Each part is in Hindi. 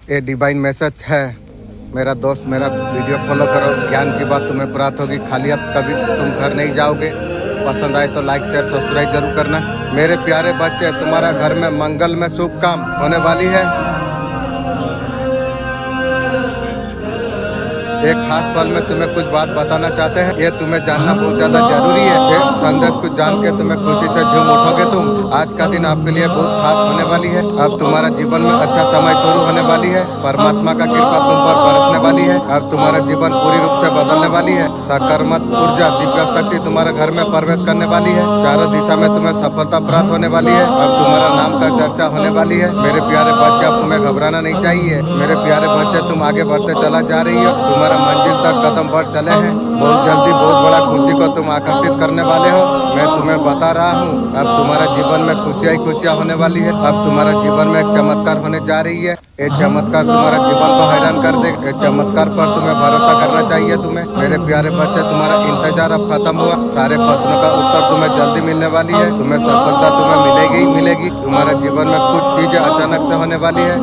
ये डिवाइन मैसेज है। मेरा दोस्त, मेरा वीडियो फॉलो करो, ज्ञान की बात तुम्हें प्राप्त होगी। खाली अब कभी तुम घर नहीं जाओगे। पसंद आए तो लाइक शेयर सब्सक्राइब जरूर करना। मेरे प्यारे बच्चे, तुम्हारा घर में मंगल में शुभ काम होने वाली है। एक खास पल में तुम्हें कुछ बात बताना चाहते हैं, ये तुम्हें जानना बहुत ज्यादा जरूरी है। ये संदेश को जान के तुम्हें खुशी से झूम उठोगे तुम। आज का दिन आपके लिए बहुत खास होने वाली है। अब तुम्हारा जीवन में अच्छा समय शुरू होने वाली है। परमात्मा का कृपा तुम पर बरसने वाली है। अब तुम्हारा जीवन पूरी रूप से बदलने वाली है। सकारात्मक ऊर्जा, दिव्य शक्ति तुम्हारे घर में प्रवेश करने वाली है। चारों दिशा में तुम्हें सफलता प्राप्त होने वाली है। अब तुम्हारा नाम का चर्चा होने वाली है। मेरे प्यारे बच्चे, अब तुम्हें घबराना नहीं चाहिए। मेरे प्यारे बच्चे, तुम आगे बढ़ते चला जा रही हो। तुम्हारा मंजिल तक कदम बढ़ चले हैं। बहुत जल्दी बहुत बड़ा खुशी को तुम आकर्षित करने वाले हो। मैं तुम्हें बता रहा हूँ, अब तुम्हारा जीवन में खुशियाँ ही खुशियाँ होने वाली है। अब तुम्हारा जीवन में एक चमत्कार होने जा रही है। ये चमत्कार तुम्हारा जीवन को हैरान कर देगा। ये चमत्कार पर तुम्हें भरोसा करना चाहिए। तुम्हें मेरे प्यारे बच्चे, तुम्हारा इंतजार अब खत्म हुआ। सारे प्रश्नों का उत्तर तुम्हें जल्दी मिलने वाली है। तुम्हें सफलता तुम्हें मिलेगी ही मिलेगी। तुम्हारे जीवन में कुछ चीजें अचानक से होने वाली है।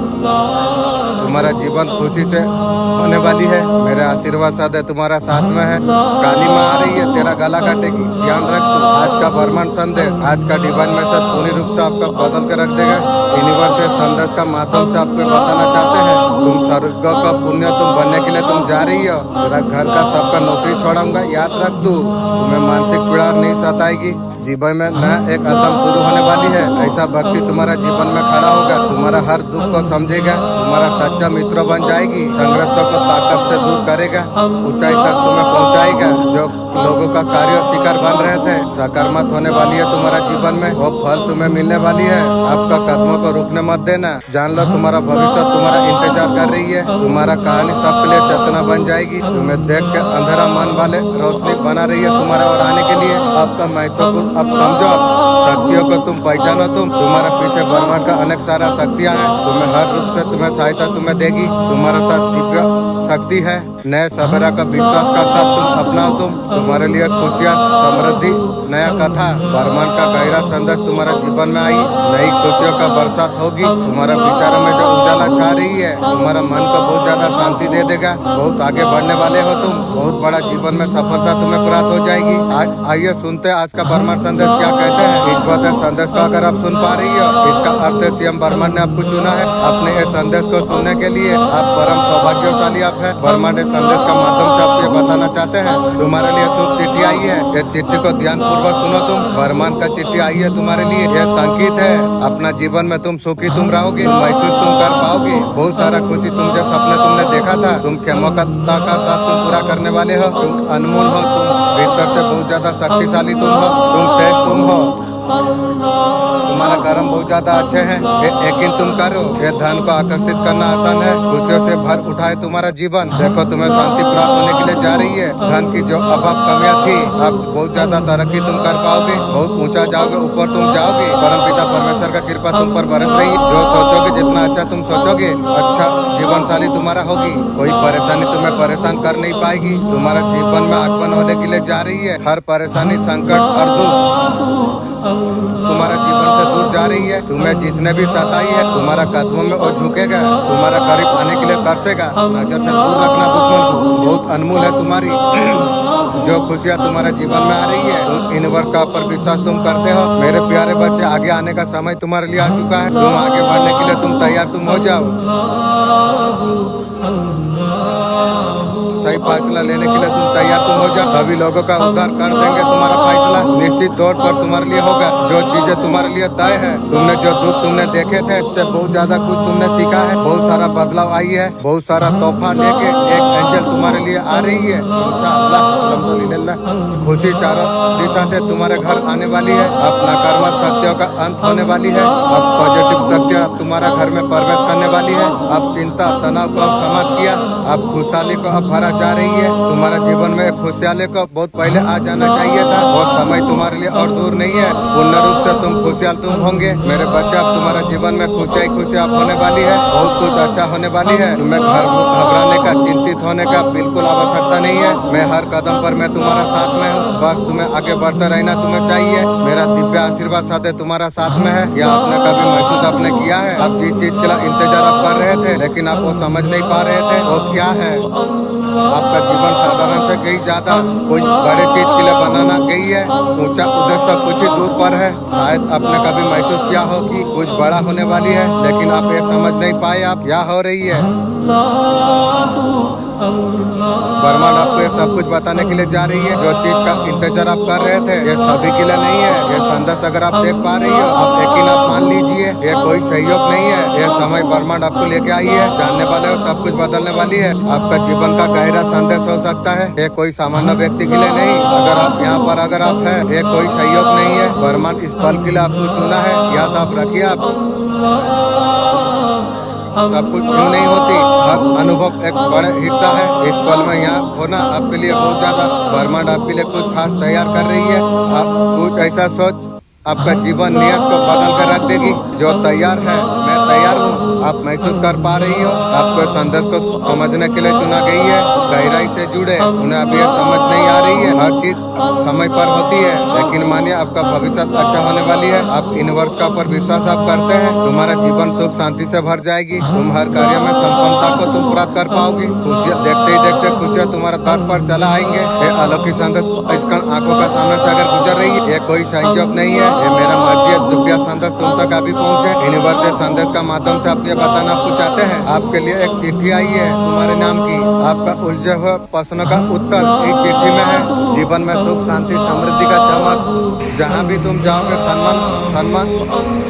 तुम्हारा जीवन खुशी से होने वाली है। मेरे आशीर्वाद साथ है, तुम्हारा साथ में है। काली माँ आ रही है, तेरा गला काटेगी। ध्यान रख तू। आज का ब्रह्मांड संदेश, आज का डिवाइन मैसेज पूरी रूप से आपका बदल के रख देगा। यूनिवर्स संदेश का माध्यम से आपको बताना चाहते हैं, तुम स्वर्ग का पुण्य तुम बनने के लिए तुम जा रही हो। तेरा घर का सबका नौकरी छोड़ाऊंगा, याद रख तू। तुम्हें मानसिक पीड़ा नहीं सताएगी। जीवन में नया एक कदम शुरू होने वाली है। ऐसा व्यक्ति तुम्हारा जीवन में खड़ा होगा, तुम्हारा हर दुख को समझेगा, तुम्हारा सच्चा मित्र बन जाएगी। संघर्षों को ताकत से दूर करेगा, ऊंचाई तक तुम्हें पहुंचाएगा। जो लोगों का कार्य शिकार बन रहे थे, सकारात्मक होने वाली है तुम्हारा जीवन में। वो फल तुम्हें मिलने वाली है। आपका कदमों को रुकने मत देना। जान लो, तुम्हारा भविष्य तुम्हारा इंतजार कर रही है। तुम्हारा कहानी सबके लिए चेतना बन जाएगी। तुम्हें देख के अंधेरा मन वाले रोशनी बना रही है तुम्हारा और आने के लिए। आपका महत्वपूर्ण अब समझो, शक्तियों को तुम पहचानो। तुम्हारा पीछे ब्रह्मांड का अनेक सारा शक्तियाँ हैं। तुम्हें हर रूप से तुम्हें सहायता तुम्हें देगी। तुम्हारे साथ दिव्य शक्ति है। नए सवेरा का विश्वास का साथ तुम अपनाओ। तुम्हारे लिए खुशियाँ, समृद्धि, नया कथा, ब्रह्मांड का गहरा संदेश तुम्हारा जीवन में आई। नई खुशियों का बरसात होगी। तुम्हारा विचारों में जो उजाला छा रही है, तुम्हारा मन को बहुत ज्यादा शांति दे देगा। बहुत आगे बढ़ने वाले हो तुम। बहुत बड़ा जीवन में सफलता तुम्हें प्राप्त हो जाएगी। आइए सुनते आज का ब्रह्मांड संदेश क्या कहते हैं। इस बात संदेश को अगर आप सुन पा रही हो, इसका अर्थ है सीएम ब्रह्मांड ने आपको चुना है। अपने इस संदेश को सुनने के लिए आप परम सौभाग्यशाली आप है। ब्रह्मांड संदेश का माध्यम से आप ये बताना चाहते हैं, तुम्हारे लिए शुभ चिट्ठी आई है। ये चिट्ठी को ध्यान पूर्वक सुनो तुम। ब्रह्मांड का चिट्ठी आई है तुम्हारे लिए। यह संकेत है, अपना जीवन में तुम सुखी तुम रहोगे, महसूस तुम कर पाओगे। बहुत सारा खुशी तुम जो सपने तुमने देखा था, तुम क्षमता का साथ तुम पूरा करने वाले हो। तुम अनमोल हो, तुम भीतर से बहुत ज्यादा शक्तिशाली तुम हो, तुम श्रेष्ठ तुम हो। तुम्हारा कर्म बहुत ज्यादा अच्छे हैं। यकीन तुम करो, ये धन को आकर्षित करना आसान है। खुशियों से भर उठाए तुम्हारा जीवन। देखो, तुम्हें शांति प्राप्त होने के लिए जा रही है। धन की जो अभाव कमियां थी, अब बहुत ज्यादा तरक्की तुम कर पाओगे। बहुत ऊंचा जाओगे, ऊपर तुम जाओगे। परमपिता परमेश्वर का कृपा तुम पर बरस रही है। जो सोचोगे, जितना अच्छा तुम सोचोगे, अच्छा जीवन शैली तुम्हारा होगी। कोई परेशानी तुम्हें परेशान कर नहीं पाएगी। तुम्हारा जीवन में आगमन होने के लिए जा रही है। हर परेशानी, संकट और दुख तुम्हारा जीवन से दूर जा रही है। तुम्हें जिसने भी सताई है, तुम्हारा कदमों में वो झुकेगा, तुम्हारा करीब आने के लिए तरसेगा। नजर से दूर रखना दुश्मन को। बहुत अनमोल है तुम्हारी जो खुशियाँ तुम्हारे जीवन में आ रही है। तुम यूनिवर्स का ऊपर विश्वास तुम करते हो। मेरे प्यारे बच्चे, आगे आने का समय तुम्हारे लिए आ चुका है। तुम आगे बढ़ने के लिए तुम तैयार तुम हो जाओ। सही फैसला लेने के लिए तुम तैयार तुम हो जाओ। सभी लोगों का उद्धार कर देंगे। तुम्हारा फैसला निश्चित तौर पर तुम्हारे लिए होगा। जो चीजें तुम्हारे लिए तय है, तुमने जो दुख तुमने देखे थे, इससे बहुत ज्यादा कुछ तुमने सीखा है। बहुत सारा बदलाव आई है। बहुत सारा तोहफा लेके एक एंजल तुम्हारे लिए आ रही है। इंशाअल्लाह, अल्हम्दुलिल्लाह। खुशी चारों दिशा से तुम्हारे घर आने वाली है। अब नकारात्मक शक्तियों का अंत होने वाली है। अब पॉजिटिव शक्तियाँ तुम्हारा घर में प्रवेश करने वाली है। अब चिंता तनाव को अब समाप्त किया। अब खुशहाली को अब भरा जा रही है। तुम्हारा जीवन में खुशहाली को बहुत पहले आ जाना चाहिए था। वो समय तुम्हारे लिए और दूर नहीं है। पूर्ण रूप से तुम खुशहाल तुम होंगे। मेरे बच्चे, अब तुम्हारा जीवन में खुशियाँ खुशियाँ होने वाली है। बहुत कुछ अच्छा होने वाली है। तुम्हें घबराने का, चिंतित होने का बिल्कुल आवश्यकता नहीं है। मैं हर कदम पर मैं तुम्हारा साथ में हूँ। बस तुम्हें आगे बढ़ते रहना तुम्हें चाहिए। मेरा दिव्य आशीर्वाद साथ तुम्हारा साथ में है। या आपने कभी महसूस आपने किया है, आप जिस चीज के लिए इंतजार आप कर रहे थे लेकिन आप वो समझ नहीं पा रहे थे, वो क्या है? आपका जीवन साधारण से कहीं ज्यादा कोई बड़े चीज के लिए बनाना गई है। ऊंचा उद्देश्य कुछ ही दूर पर है। शायद आपने कभी महसूस किया हो कि कुछ बड़ा होने वाली है लेकिन आप ये समझ नहीं पाए आप क्या हो रही है। ब्रह्मांड आपको ये सब कुछ बताने के लिए जा रही है। जो चीज का इंतजार आप कर रहे थे ये सभी के लिए नहीं है। ये संदेश अगर आप देख पा रही हो, आप यकीन आप मान लीजिए, ये कोई सहयोग नहीं है। ये समय ब्रह्मांड आपको लेके आई है। जानने वाले हो सब कुछ बदलने वाली है। आपका जीवन का गहरा संदेश हो सकता है। ये कोई सामान्य व्यक्ति के लिए नहीं। अगर आप यहाँ पर अगर आप है, ये कोई सहयोग नहीं है। ब्रह्मांड इस पल के लिए आपको चुना है। याद आप रखिए। आप सब कुछ क्यों नहीं होती, हर अनुभव एक बड़ा हिस्सा है। इस पल में यहाँ होना आपके लिए बहुत ज्यादा, ब्रह्मांड आपके लिए कुछ खास तैयार कर रही है। आप कुछ ऐसा सोच आपका जीवन नियत को बदल कर रख देगी। जो तैयार है, मैं तैयार हूँ, आप महसूस कर पा रही हो। आपको संदेश को समझने के लिए चुना गई है। गहराई से जुड़े, उन्हें अभी समझ नहीं आ रही है। हर चीज समय पर होती है लेकिन मानिए आपका भविष्य अच्छा होने वाली है। आप यूनिवर्स का ऊपर विश्वास आप करते हैं, तुम्हारा जीवन सुख शांति से भर जाएगी। तुम हर कार्य में संपन्नता को तुम प्राप्त कर पाओगी। खुशियाँ देखते ही देखते खुशियाँ तुम्हारा द्वार पर चला आएंगे। ये अलौकिक संदेश इस क्षण आंखों का सामने से अगर गुजर रही है, ये कोई संयोग नहीं है। ये मेरा मर्जी है। दिव्य संदेश तुम तक अभी पहुँचे। यूनिवर्स के संदेश का माध्यम से आप ये बताना आपको चाहते हैं। आपके लिए एक चिट्ठी आई है तुम्हारे नाम की। आपका उलझे हुए प्रश्नों का उत्तर इस चिट्ठी में है। जीवन में सुख शांति समृद्धि का चमक, जहाँ भी तुम जाओगे सम्मान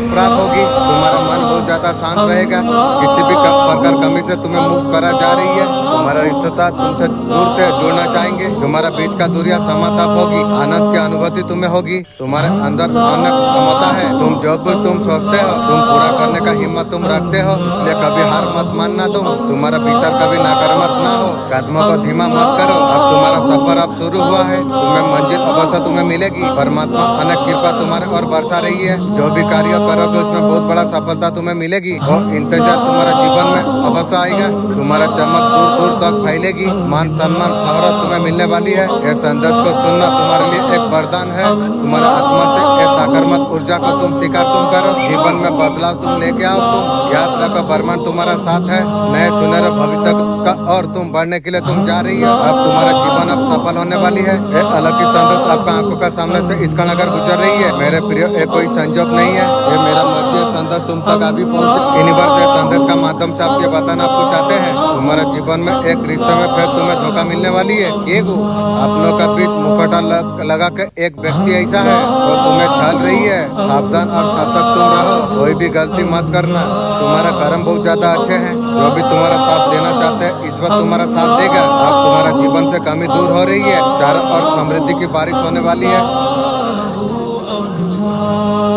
प्राप्त होगी। तुम्हारा मन बहुत ज्यादा शांत रहेगा। किसी भी प्रकार कमी से तुम्हें मुक्त करा जा रही है। तुम्हारा रिश्तेदार तुमसे दूर से जुड़ना चाहेंगे। तुम्हारा बीच का दूरियां समाप्त होगी। आनंद की अनुभूति तुम्हें होगी। तुम्हारे अंदर अनेक क्षमता है। तुम जो कुछ तुम सोचते हो तुम पूरा करने का हिम्मत तुम रखते हो। इसलिए कभी हार मत मानना। तुम्हारा विचार कभी नकारात्मक ना हो। कदमों को धीमा मत करो। अब तुम्हारा सफर अब शुरू हुआ है। तुम्हें मंजिल अवश्य तुम्हें मिलेगी। परमात्मा अनेक कृपा तुम्हारे और बरसा रही है। जो भी कार्य करोगे उसमें बहुत बड़ा सफलता तुम्हें मिलेगी। वो इंतजार तुम्हारा जीवन में अवश्य आएगा। तुम्हारा चमक दूर दूर तक फैलेगी। मान सम्मान शोहरत तुम्हें मिलने वाली है। यह संदेश को सुनना तुम्हारे लिए एक वरदान है। तुम्हारा आत्मा से एक सकारात्मक ऊर्जा को तुम स्वीकार तुम करो। जीवन में बदलाव तुम लेके आओ। तुम याद रखो ब्रह्मांड तुम्हारा साथ है। नए सुनहरे भविष्य का और तुम बढ़ने के लिए तुम जा रही हो। अब तुम्हारा जीवन अब सफल होने वाली है। एक अलौकिक संदेश आपका आंखों का सामने से इस क्षण अगर गुजर रही है, मेरे प्रिय ये कोई संजोग नहीं है। ये मेरा मर्जी संदेश तुम तक अभी पहुँचे। यूनिवर्स संदेश का माध्यम से आप ये बताना आपको चाहते हैं। तुम्हारे जीवन में एक रिश्ते में फिर तुम्हें धोखा मिलने वाली है। अपनों का बीच मुखौटा लगा के एक व्यक्ति ऐसा है वो तुम्हें छाल रही है। सावधान और सतर्क तुम रहो। कोई भी गलती मत करना। तुम्हारा कर्म बहुत ज्यादा अच्छे हैं। जो भी तुम्हारा साथ देना चाहते हैं ईश्वर तुम्हारा साथ देगा। अब तुम्हारा जीवन से कमी दूर हो रही है। चारों ओर समृद्धि की बारिश होने वाली है।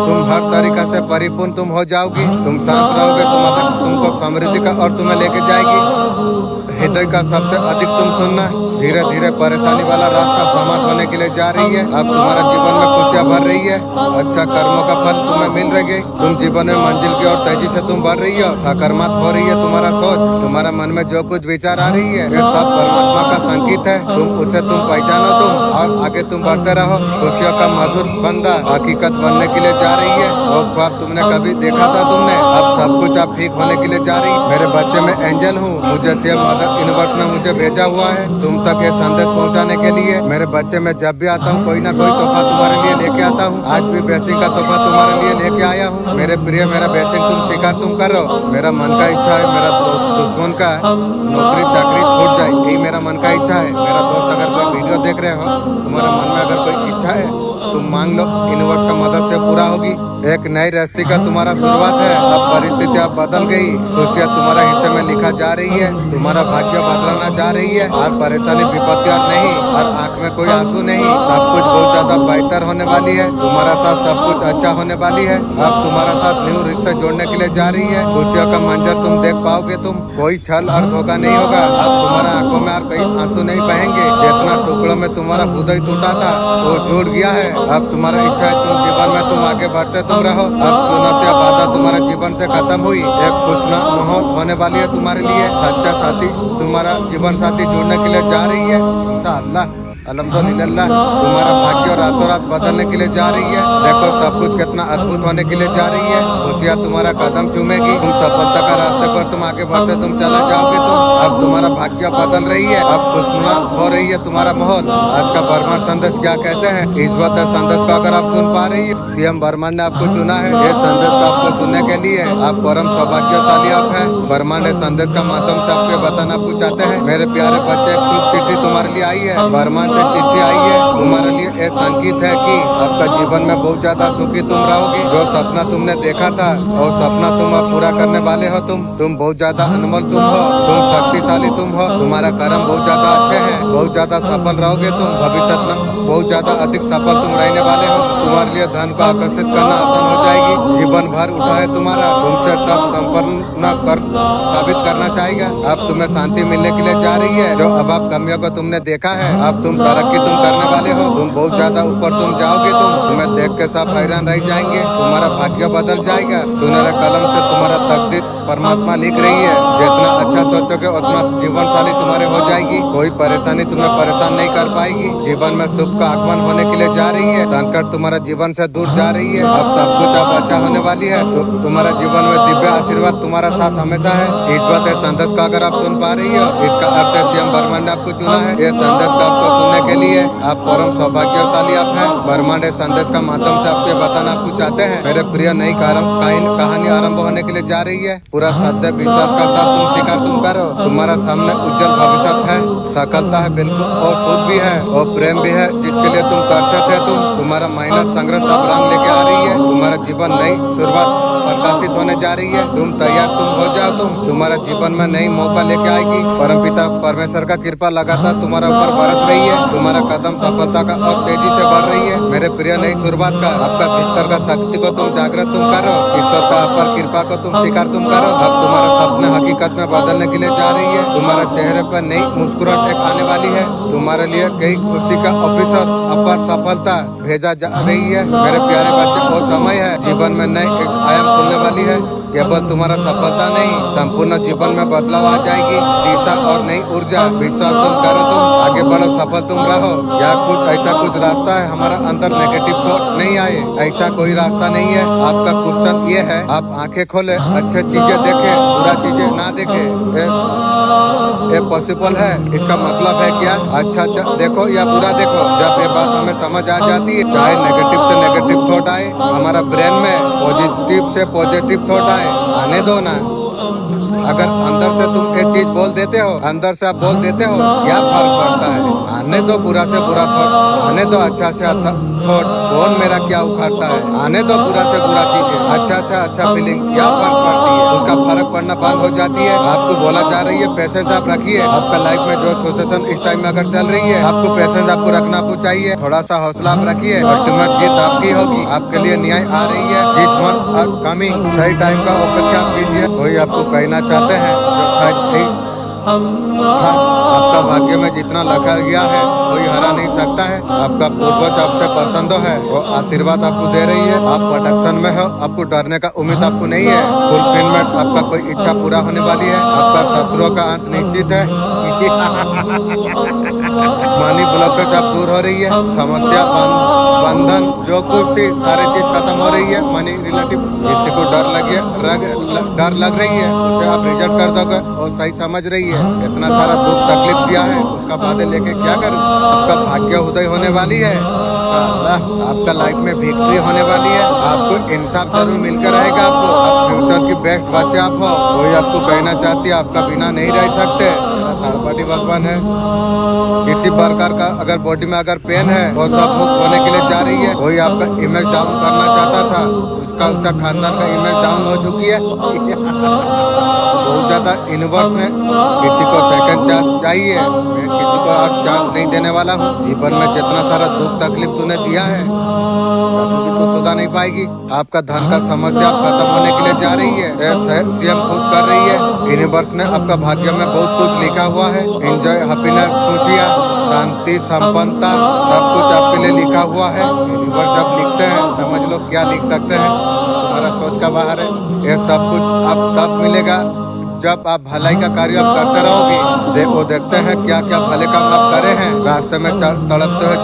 तुम हर तरीका से परिपूर्ण तुम हो जाओगी। तुम शांत रहोगे। तुमको समृद्धि का और तुम्हें लेके जाएगी। हृदय का सबसे अधिक तुम सुनना। धीरे धीरे परेशानी वाला रास्ता समाप्त होने के लिए जा रही है। अब तुम्हारा जीवन में खुशियाँ भर रही है। अच्छा कर्मों का फल तुम्हें मिल रही है। तुम जीवन में मंजिल की ओर तेजी से तुम बढ़ रही हो। सकारात्मक हो रही है तुम्हारा सोच। तुम्हारा मन में जो कुछ विचार आ रही है ये सब परमात्मा का संकेत है। उसे तुम पहचानो तुम और आगे तुम बढ़ते रहो। खुशियों का मधुर बंदा हकीकत बनने के लिए जा रही है। वो ख्वाब तुमने कभी देखा था तुमने, अब सब कुछ अब ठीक होने के लिए जा रही। मेरे बच्चे में एंजल हूँ। मुझे सेव मदर यूनिवर्स ने मुझे भेजा हुआ है तुम तक ये संदेश पहुंचाने के लिए। मेरे बच्चे में जब भी आता हूँ कोई ना कोई तोहफा तुम्हारे लिए लेके आता हूँ। आज भी ब्लेसिंग का तोहफा तुम्हारे लिए लेके आया हूँ। मेरे प्रिय मेरा ब्लेसिंग तुम स्वीकार तुम करो। मेरा मन का इच्छा है मेरा दुश्मन का नौकरी चाकरी छूट जाए, यही मेरा मन का इच्छा है। मेरा दोस्त अगर कोई वीडियो देख रहे हो, तुम्हारे मन में अगर कोई इच्छा है तुम मांग लो, यूनिवर्स का मदद से पूरा होगी। एक नई रास्ते का तुम्हारा शुरुआत है। अब परिस्थिति अब बदल गई। खुशियाँ तुम्हारा हिस्से में लिखा जा रही है। तुम्हारा भाग्य बदलना जा रही है। और परेशानी विपत्ति और नहीं, और आंख में कोई आंसू नहीं। सब कुछ बहुत ज्यादा बेहतर होने वाली है। तुम्हारा साथ सब कुछ अच्छा होने वाली है। अब तुम्हारा साथ न्यू से जोड़ने के लिए जा रही है। खुशियों का मंजर तुम देख पाओगे। तुम कोई छल और धोखा नहीं होगा। अब तुम्हारा आंखों में और कई आंसू नहीं बहेंगे। जितना टुकड़ों में तुम्हारा हृदय टूटा था वो जुड़ गया है। अब तुम्हारा इच्छा है तुम जीवन में तुम आगे बढ़ते तुम रहो। अब चुनौतियां बाधा तुम्हारा जीवन से खत्म हुई। एक खुशनुमा माहौल होने वाली है तुम्हारे लिए। सच्चा साथी तुम्हारा जीवन साथी जुड़ने के लिए जा रही है इंशाअल्लाह। अल्हम्दुलिल्लाह तुम्हारा भाग्य रातों रात बदलने के लिए जा रही है। देखो सब कुछ कितना अद्भुत होने के लिए जा रही है। खुशियाँ तुम्हारा कदम चूमेगी। तुम सफलता का रास्ते पर तुम आगे बढ़ते तुम चला जाओगे। तुम अब तुम्हारा भाग्य बदल रही है। अब खुशनुमा हो रही है तुम्हारा माहौल। आज का बर्मन संदेश क्या कहते हैं इस बात संदेश को अगर आप सुन पा रही है, सीएम बर्मन ने आपको चुना है। ये संदेश को आपको सुनने के लिए आप परम सौभाग्यशाली आप है। बर्मन ने संदेश का माध्यम से आपको बताना आपको चाहते हैं मेरे प्यारे बच्चे, एक शुभ चिट्ठी तुम्हारे लिए आई है। बर्मन से चिट्ठी आई है तुम्हारे लिए। ये संकेत है कि आपका जीवन में बहुत ज्यादा सुखी तुम रहोगे। जो सपना तुमने देखा था और सपना तुम अब पूरा करने वाले हो। तुम बहुत ज्यादा अनमोल तुम हो। तुम शक्तिशाली तुम हो। तुम्हारा कर्म बहुत ज्यादा अच्छे हैं। बहुत ज्यादा सफल रहोगे तुम। भविष्य में बहुत ज्यादा अधिक सफल तुम रहने वाले हो। तुम्हारे लिए धन को आकर्षित करना आसान हो जाएगी। जीवन भर उठा है तुम्हारा। तुमसे सब संपन्न कर साबित करना चाहेगा। अब तुम्हें शांति मिलने के लिए जा रही है। जो अब आप कमियों को तुमने देखा है अब तुम तरक्की तुम करने वाले हो। तुम बहुत ज्यादा ऊपर तुम जाओगे। तुम्हें देख के सब हैरान रह जाएंगे। तुम्हारा भाग्य बदल जाएगा। सुनहरे कलम से तुम्हारा तकदीर परमात्मा लिख रही है। जितना अच्छा सोचोगे उतना जीवनशाली तुम्हारे हो जाएगी। कोई परेशानी तुम्हें परेशान नहीं कर पाएगी। जीवन में सुख का आगमन होने के लिए जा रही है। संकट तुम्हारा जीवन से दूर जा रही है। अब सब कुछ अब अच्छा होने वाली है। तुम्हारा जीवन में दिव्य आशीर्वाद तुम्हारा साथ हमेशा है। इस बात संदेश को अगर आप सुन पा रही हो इसका अर्थ है सीएम बर्मन ने आपको चुना है। ये संदेश को आपको सुनने के लिए आप परम सौभाग्यशाली आप हैं। बर्मन संदेश का माध्यम से आपको बताना आपको चाहते हैं मेरे प्रिय नई कहानी आरंभ होने के लिए जा रही है। पूरा सत्य विश्वास का साथ तुम स्वीकार तुम करो। तुम्हारा सामने उज्जवल भविष्य है। सफलता है बिल्कुल और सुख भी है और प्रेम भी है जिसके लिए तुम तरसते थे। तुम्हारा मेहनत संघर्ष सब रंग लेके आ रही है। तुम्हारा जीवन नई शुरुआत प्रकाशित होने जा रही है। तुम तैयार तुम हो जाओ। तुम्हारा जीवन में नई मौका लेके आएगी। परमपिता परमेश्वर का कृपा लगातार तुम्हारा ऊपर बरस रही है। तुम्हारा कदम सफलता का और तेजी से बढ़ रही है। मेरे प्रिय नई शुरुआत का आपका भीतर का शक्ति को तुम जागृत तुम करो। ईश्वर का अपर कृपा को तुम स्वीकार तुम करो। अब तुम्हारा सपने हकीकत में बदलने के लिए जा रही है। तुम्हारे चेहरे पर नई मुस्कुराहट एक आने वाली है। तुम्हारे लिए कई खुशी का ऑफिसर अपर सफलता भेजा जा रही है। मेरे प्यारे बच्चे वो समय है जीवन में नई एक आयाम खुलने वाली है। केवल तुम्हारा सफलता नहीं संपूर्ण जीवन में बदलाव आ जाएगी। दिशा और नई ऊर्जा विश्वास तुम करो। तुम आगे बढ़ो सफल तुम रहो। या कुछ ऐसा कुछ रास्ता है हमारा अंदर नेगेटिव थॉट नहीं आए। ऐसा कोई रास्ता नहीं है। आपका क्वेश्चन ये है आप आंखें खोले अच्छी चीजें देखे बुरा चीजें ना देखे। ये पॉसिबल है। इसका मतलब है क्या अच्छा देखो या बुरा देखो। जब ये बात हमें समझ आ जाती है चाहे नेगेटिव से नेगेटिव थॉट आए हमारा ब्रेन में पॉजिटिव से पॉजिटिव थॉट आए आने दो ना। अगर अंदर से तुम एक चीज बोल देते हो अंदर से आप बोल देते हो क्या फर्क पड़ता है। आने दो बुरा से बुरा थॉट आने दो अच्छा से अच्छा थॉट। कौन मेरा क्या उखाड़ता है आने दो बुरा से बुरा चीजें अच्छा से अच्छा फीलिंग क्या फर्क पड़ती है। उसका फर्क पड़ना बंद हो जाती है। आपको बोला जा रही है पेशेंस आप रखिए। आपका लाइफ में जो सिचुएशन इस टाइम में अगर चल रही है आपको पेशेंस आपको रखना आपको चाहिए। थोड़ा सा हौसला आप रखिए। अल्टीमेट जीत आपकी होगी। आपके लिए न्याय आ रही है। जिस वन कमिंग सही टाइम का अपेक्षा आप कीजिए। कोई आपको कहना चाहते हैं जो शायद आपका भाग्य में जितना लिखा गया है कोई हरा नहीं सकता है। आपका पूर्वज आपसे पसंद है वो आशीर्वाद आपको दे रही है। आप प्रोटेक्शन में हो। आपको डरने का उम्मीद आपको नहीं है। फुलफिलमेंट आपका कोई इच्छा पूरा होने वाली है। आपका शत्रुओं का अंत निश्चित है। मनी ब्लॉकेज आप दूर हो रही है। समस्या बंधन जो कुछ थी सारी चीज खत्म हो रही है। मनी रिलेटिव किसी को डर लग रही है उसे आप रिजेक्ट कर दोगे और सही समझ रही है। इतना सारा दुख तकलीफ दिया है उसका बातें लेके क्या करूं। आपका भाग्य उदय होने वाली है। आपका लाइफ में विक्ट्री होने वाली है। आपको इंसाफ जरूर मिलकर रहेगा। आपको आप फ्यूचर की बेस्ट बच्चे आप हो। कोई आपको कहना चाहती है आपका बिना नहीं रह सकते। थर्ड पार्टी भगवान है। किसी प्रकार का अगर बॉडी में अगर पेन है वो सब मुक्त होने के लिए जा रही है। कोई आपका इमेज डाउन करना चाहता था उसका खानदान का इमेज डाउन हो चुकी है। बहुत ज्यादा यूनिवर्स ने किसी को सेकंड चांस चाहिए। मैं किसी को और चांस नहीं देने वाला हूँ। जीवन में जितना सारा दुख तकलीफ तूने दिया है कभी भी तो सुधा नहीं पाएगी। आपका धन का समस्या खत्म होने के लिए जा रही है, सीएम खुद कर रही है। यूनिवर्स ने आपका भाग्य में बहुत कुछ लिखा हुआ है। एंजॉय, हैप्पीनेस, खुशियाँ, शांति, संपन्नता, सब कुछ आपके लिए लिखा हुआ है। यूनिवर्स जब लिखते हैं समझ लो क्या लिख सकते हैं, तुम्हारा सोच का बाहर है। ये सब कुछ आप तब मिलेगा जब आप भलाई का कार्य आप करते रहोगे। वो देखते हैं क्या क्या भले काम आप करे हैं। रास्ते में तड़पते हुए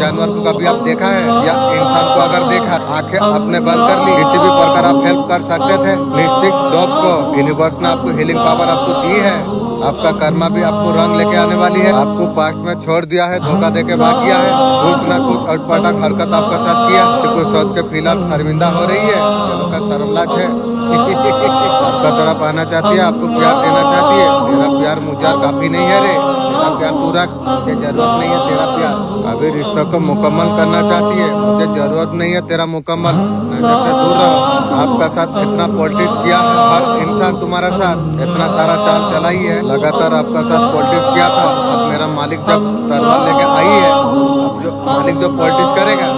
जानवर को कभी आप देखा है, या इंसान को अगर देखा, आंखें आपने बंद कर ली, किसी भी प्रकार आप हेल्प कर सकते थे। निश्चित डॉग को यूनिवर्स ने आपको हीलिंग पावर आपको दी है। आपका कर्मा भी आपको रंग लेके आने वाली है। आपको पास्ट में छोड़ दिया है, धोखा देके भाग गया है, कुछ न कुछ अटपटक हरकत आपका साथ किया। कुछ सोच के फिलहाल शर्मिंदा हो रही है, चलो का शर्मलाज है। आपका तरफ आना चाहती है, आपको प्यार देना चाहती है। तेरा प्यार मुझे काफी नहीं है रे, तेरा प्यार तू रख, मुझे जरूरत नहीं है तेरा प्यार। अभी रिश्तों को मुकम्मल करना चाहती है, मुझे जरूरत नहीं है तेरा मुकम्मल, नजर से दूर रहो। आपका साथ इतना पॉलिटिक्स किया है हर इंसान, तुम्हारा साथ इतना सारा चाल चलाई है, लगातार आपका साथ पॉलिटिक्स किया था। अब मेरा मालिक जब तलवार लेके आई है, अब जो मालिक जो पॉलिटिक्स करेगा,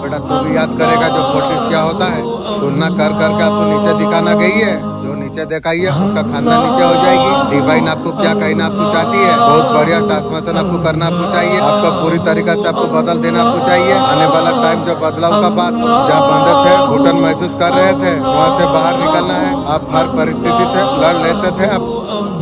बेटा तू भी याद करेगा जो पॉलिटिक्स क्या होता है। तुलना कर करके आपको नीचे दिखाना गई है, जो नीचे दिखाई है उसका खानदान नीचे हो जाएगी। डिवाइन आपको क्या कहना आपको चाहती है, बहुत बढ़िया ट्रांसफॉर्मेशन आपको करना आपको चाहिए। आपको पूरी तरीका से आपको बदल देना आपको चाहिए। आने वाला टाइम जो बदलाव का बात, जहाँ बंधे थे, घुटन महसूस कर रहे थे, वहाँ से बाहर निकलना है। आप हर परिस्थिति से लड़ लेते थे, अब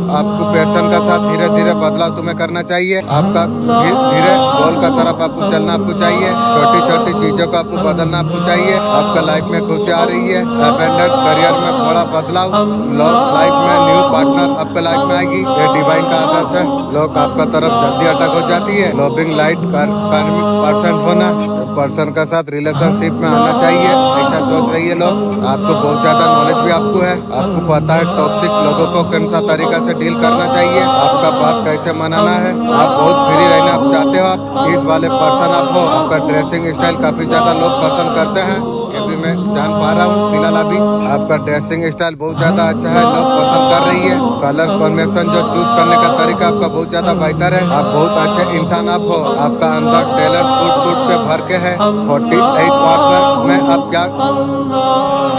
आपको पैशन का साथ धीरे धीरे बदलाव तुम्हें करना चाहिए। आपका धीरे गोल का तरफ आपको चलना आपको चाहिए। छोटी छोटी चीजों को आपको बदलना आपको चाहिए। आपका लाइफ में खुशी आ रही है, अबेंडेंट करियर में थोड़ा बदलाव, लाइफ में न्यू पार्टनर आपके लाइफ में आएगी। ये डिवाइन का आदर्श है। लोग आपका तरफ जल्दी अटक हो जाती है। लविंग लाइट कार्मिक पर्सन होना, पर्सन का साथ रिलेशनशिप में आना चाहिए, ऐसा सोच रही है लोग। आपको बहुत ज्यादा नॉलेज भी आपको है, आपको पता है टॉक्सिक लोगों को कौन सा तरीका से डील करना चाहिए, आपका बात कैसे मनाना है। आप बहुत फ्री रहना आप चाहते हो, आप इस वाले पर्सन आप हो। आपका ड्रेसिंग स्टाइल काफी ज्यादा लोग पसंद करते हैं, ये भी मैं जान पा रहा हूँ फिलहाल। अभी आपका ड्रेसिंग स्टाइल बहुत ज्यादा अच्छा है, लोग पसंद कर रही है। कलर कॉम्बिनेशन जो चूज करने का तरीका आपका बहुत ज्यादा बेहतर है। आप बहुत अच्छे इंसान आप हो। आपका अंदर टैलेंट फुट फुट पे भर के है। 48 पार्ट में आप क्या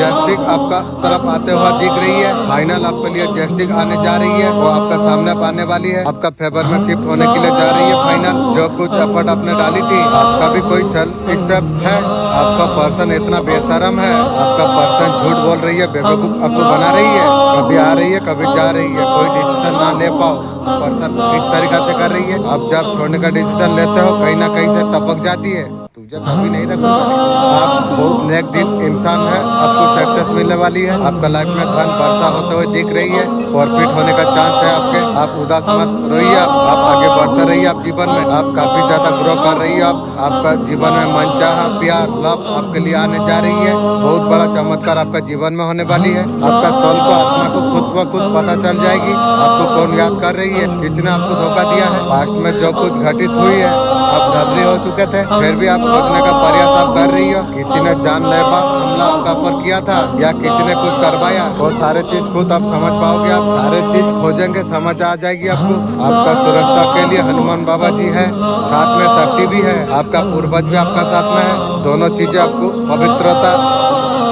जस्टिक आपका तरफ आते हुआ दिख रही है। फाइनल आपके लिए जस्टिक आने जा रही है, वो आपका सामने आने वाली है, आपका फेवर में शिफ्ट होने के लिए जा रही है। फाइनल जो कुछ एफर्ट आपने डाली थी, आपका भी कोई सेल्फ स्टेप है। आपका पर्सन इतना बेशरम है, आपका पर्सन झूठ बोल रही है, बेवकूफ आपको बना रही है, कभी आ रही है कभी जा रही है, कोई डिसीजन ना ले पाओ पर्सन इस तरीका से कर रही है। आप जब छोड़ने का डिसीजन लेते हो कहीं ना कहीं से टपक जाती है, तुझे कभी नहीं रखूंगा। आप बहुत नेक दिल इंसान है, आपको सक्सेस मिलने वाली है। आपका लाइफ में धन वर्षा होते हुए दिख रही है, प्रॉफिट होने का चांस है आपके। आप उदास मत रहिए, आप आगे बढ़ते रहिए। आप जीवन में आप काफी ज्यादा ग्रो कर रही है। आपका जीवन में मनचाहा प्यार लव आपके लिए आने जा रही है। बहुत बड़ा चमत्कार आपका जीवन में होने वाली है। आपका सोल को आत्मा को खुद ब खुद पता चल जाएगी आपको कौन याद कर रही है, किसने आपको धोखा दिया है। पास्ट में जो कुछ घटित हुई है, आप धर्मी हो चुके थे, फिर भी आप खोजने का प्रयास आप कर रही हो। किसी ने जानलेवा हमला आपका पर किया था, या किसी ने कुछ करवाया, वो सारे चीज खुद आप समझ पाओगे। आप सारे चीज खोजेंगे, समझ आ जाएगी आपको। आपका सुरक्षा के लिए हनुमान बाबा जी है, साथ में शक्ति भी है, आपका पूर्वज भी आपका साथ में है। दोनों चीजें आपको पवित्रता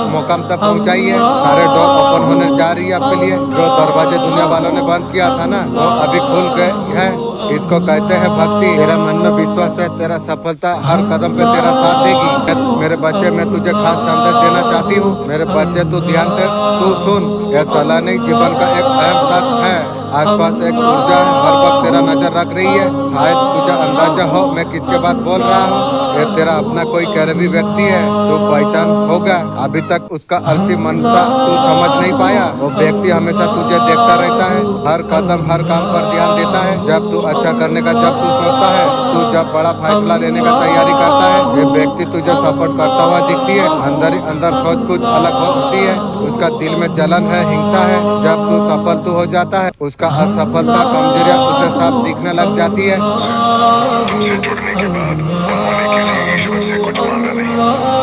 मुकाम तक पहुंचाई है। सारे डोर ओपन होने जा रही है आपके लिए। जो दरवाजे दुनिया वालों ने बंद किया था ना, वो अभी खुल गए है। इसको कहते हैं भक्ति। तेरा मन में विश्वास है, तेरा सफलता हर कदम पे तेरा साथ देगी। मेरे बच्चे, मैं तुझे खास संदेश देना चाहती हूँ। मेरे बच्चे तू ध्यान दे, तू सुन। यह सलाह नहीं, जीवन का एक अहम सच है। आसपास एक ऊर्जा है, हर वक्त तेरा नजर रख रही है। शायद तुझे अंदाजा हो मैं किसके बात बोल रहा हूँ। ये तेरा अपना कोई करीबी व्यक्ति है, तो पहचान होगा। अभी तक उसका अलसी मनसा तू समझ नहीं पाया। वो व्यक्ति हमेशा तुझे देखता रहता है, हर कदम हर काम पर ध्यान देता है। जब तू अच्छा करने का जब तू सोचता है, तू जब बड़ा फैसला लेने का तैयारी करता है, ये व्यक्ति तुझे सपोर्ट करता हुआ दिखती है। अंदर ही अंदर सोच कुछ अलग होती है, उसका दिल में जलन है, हिंसा है। जब तू सफल तू हो जाता है, उसका असफलता कमजोरियां उसे साफ दिखने लग जाती है। तुमसे जुड़ने के बाद उन्होंने किसी ईश्वर से कुछ मांगा नहीं,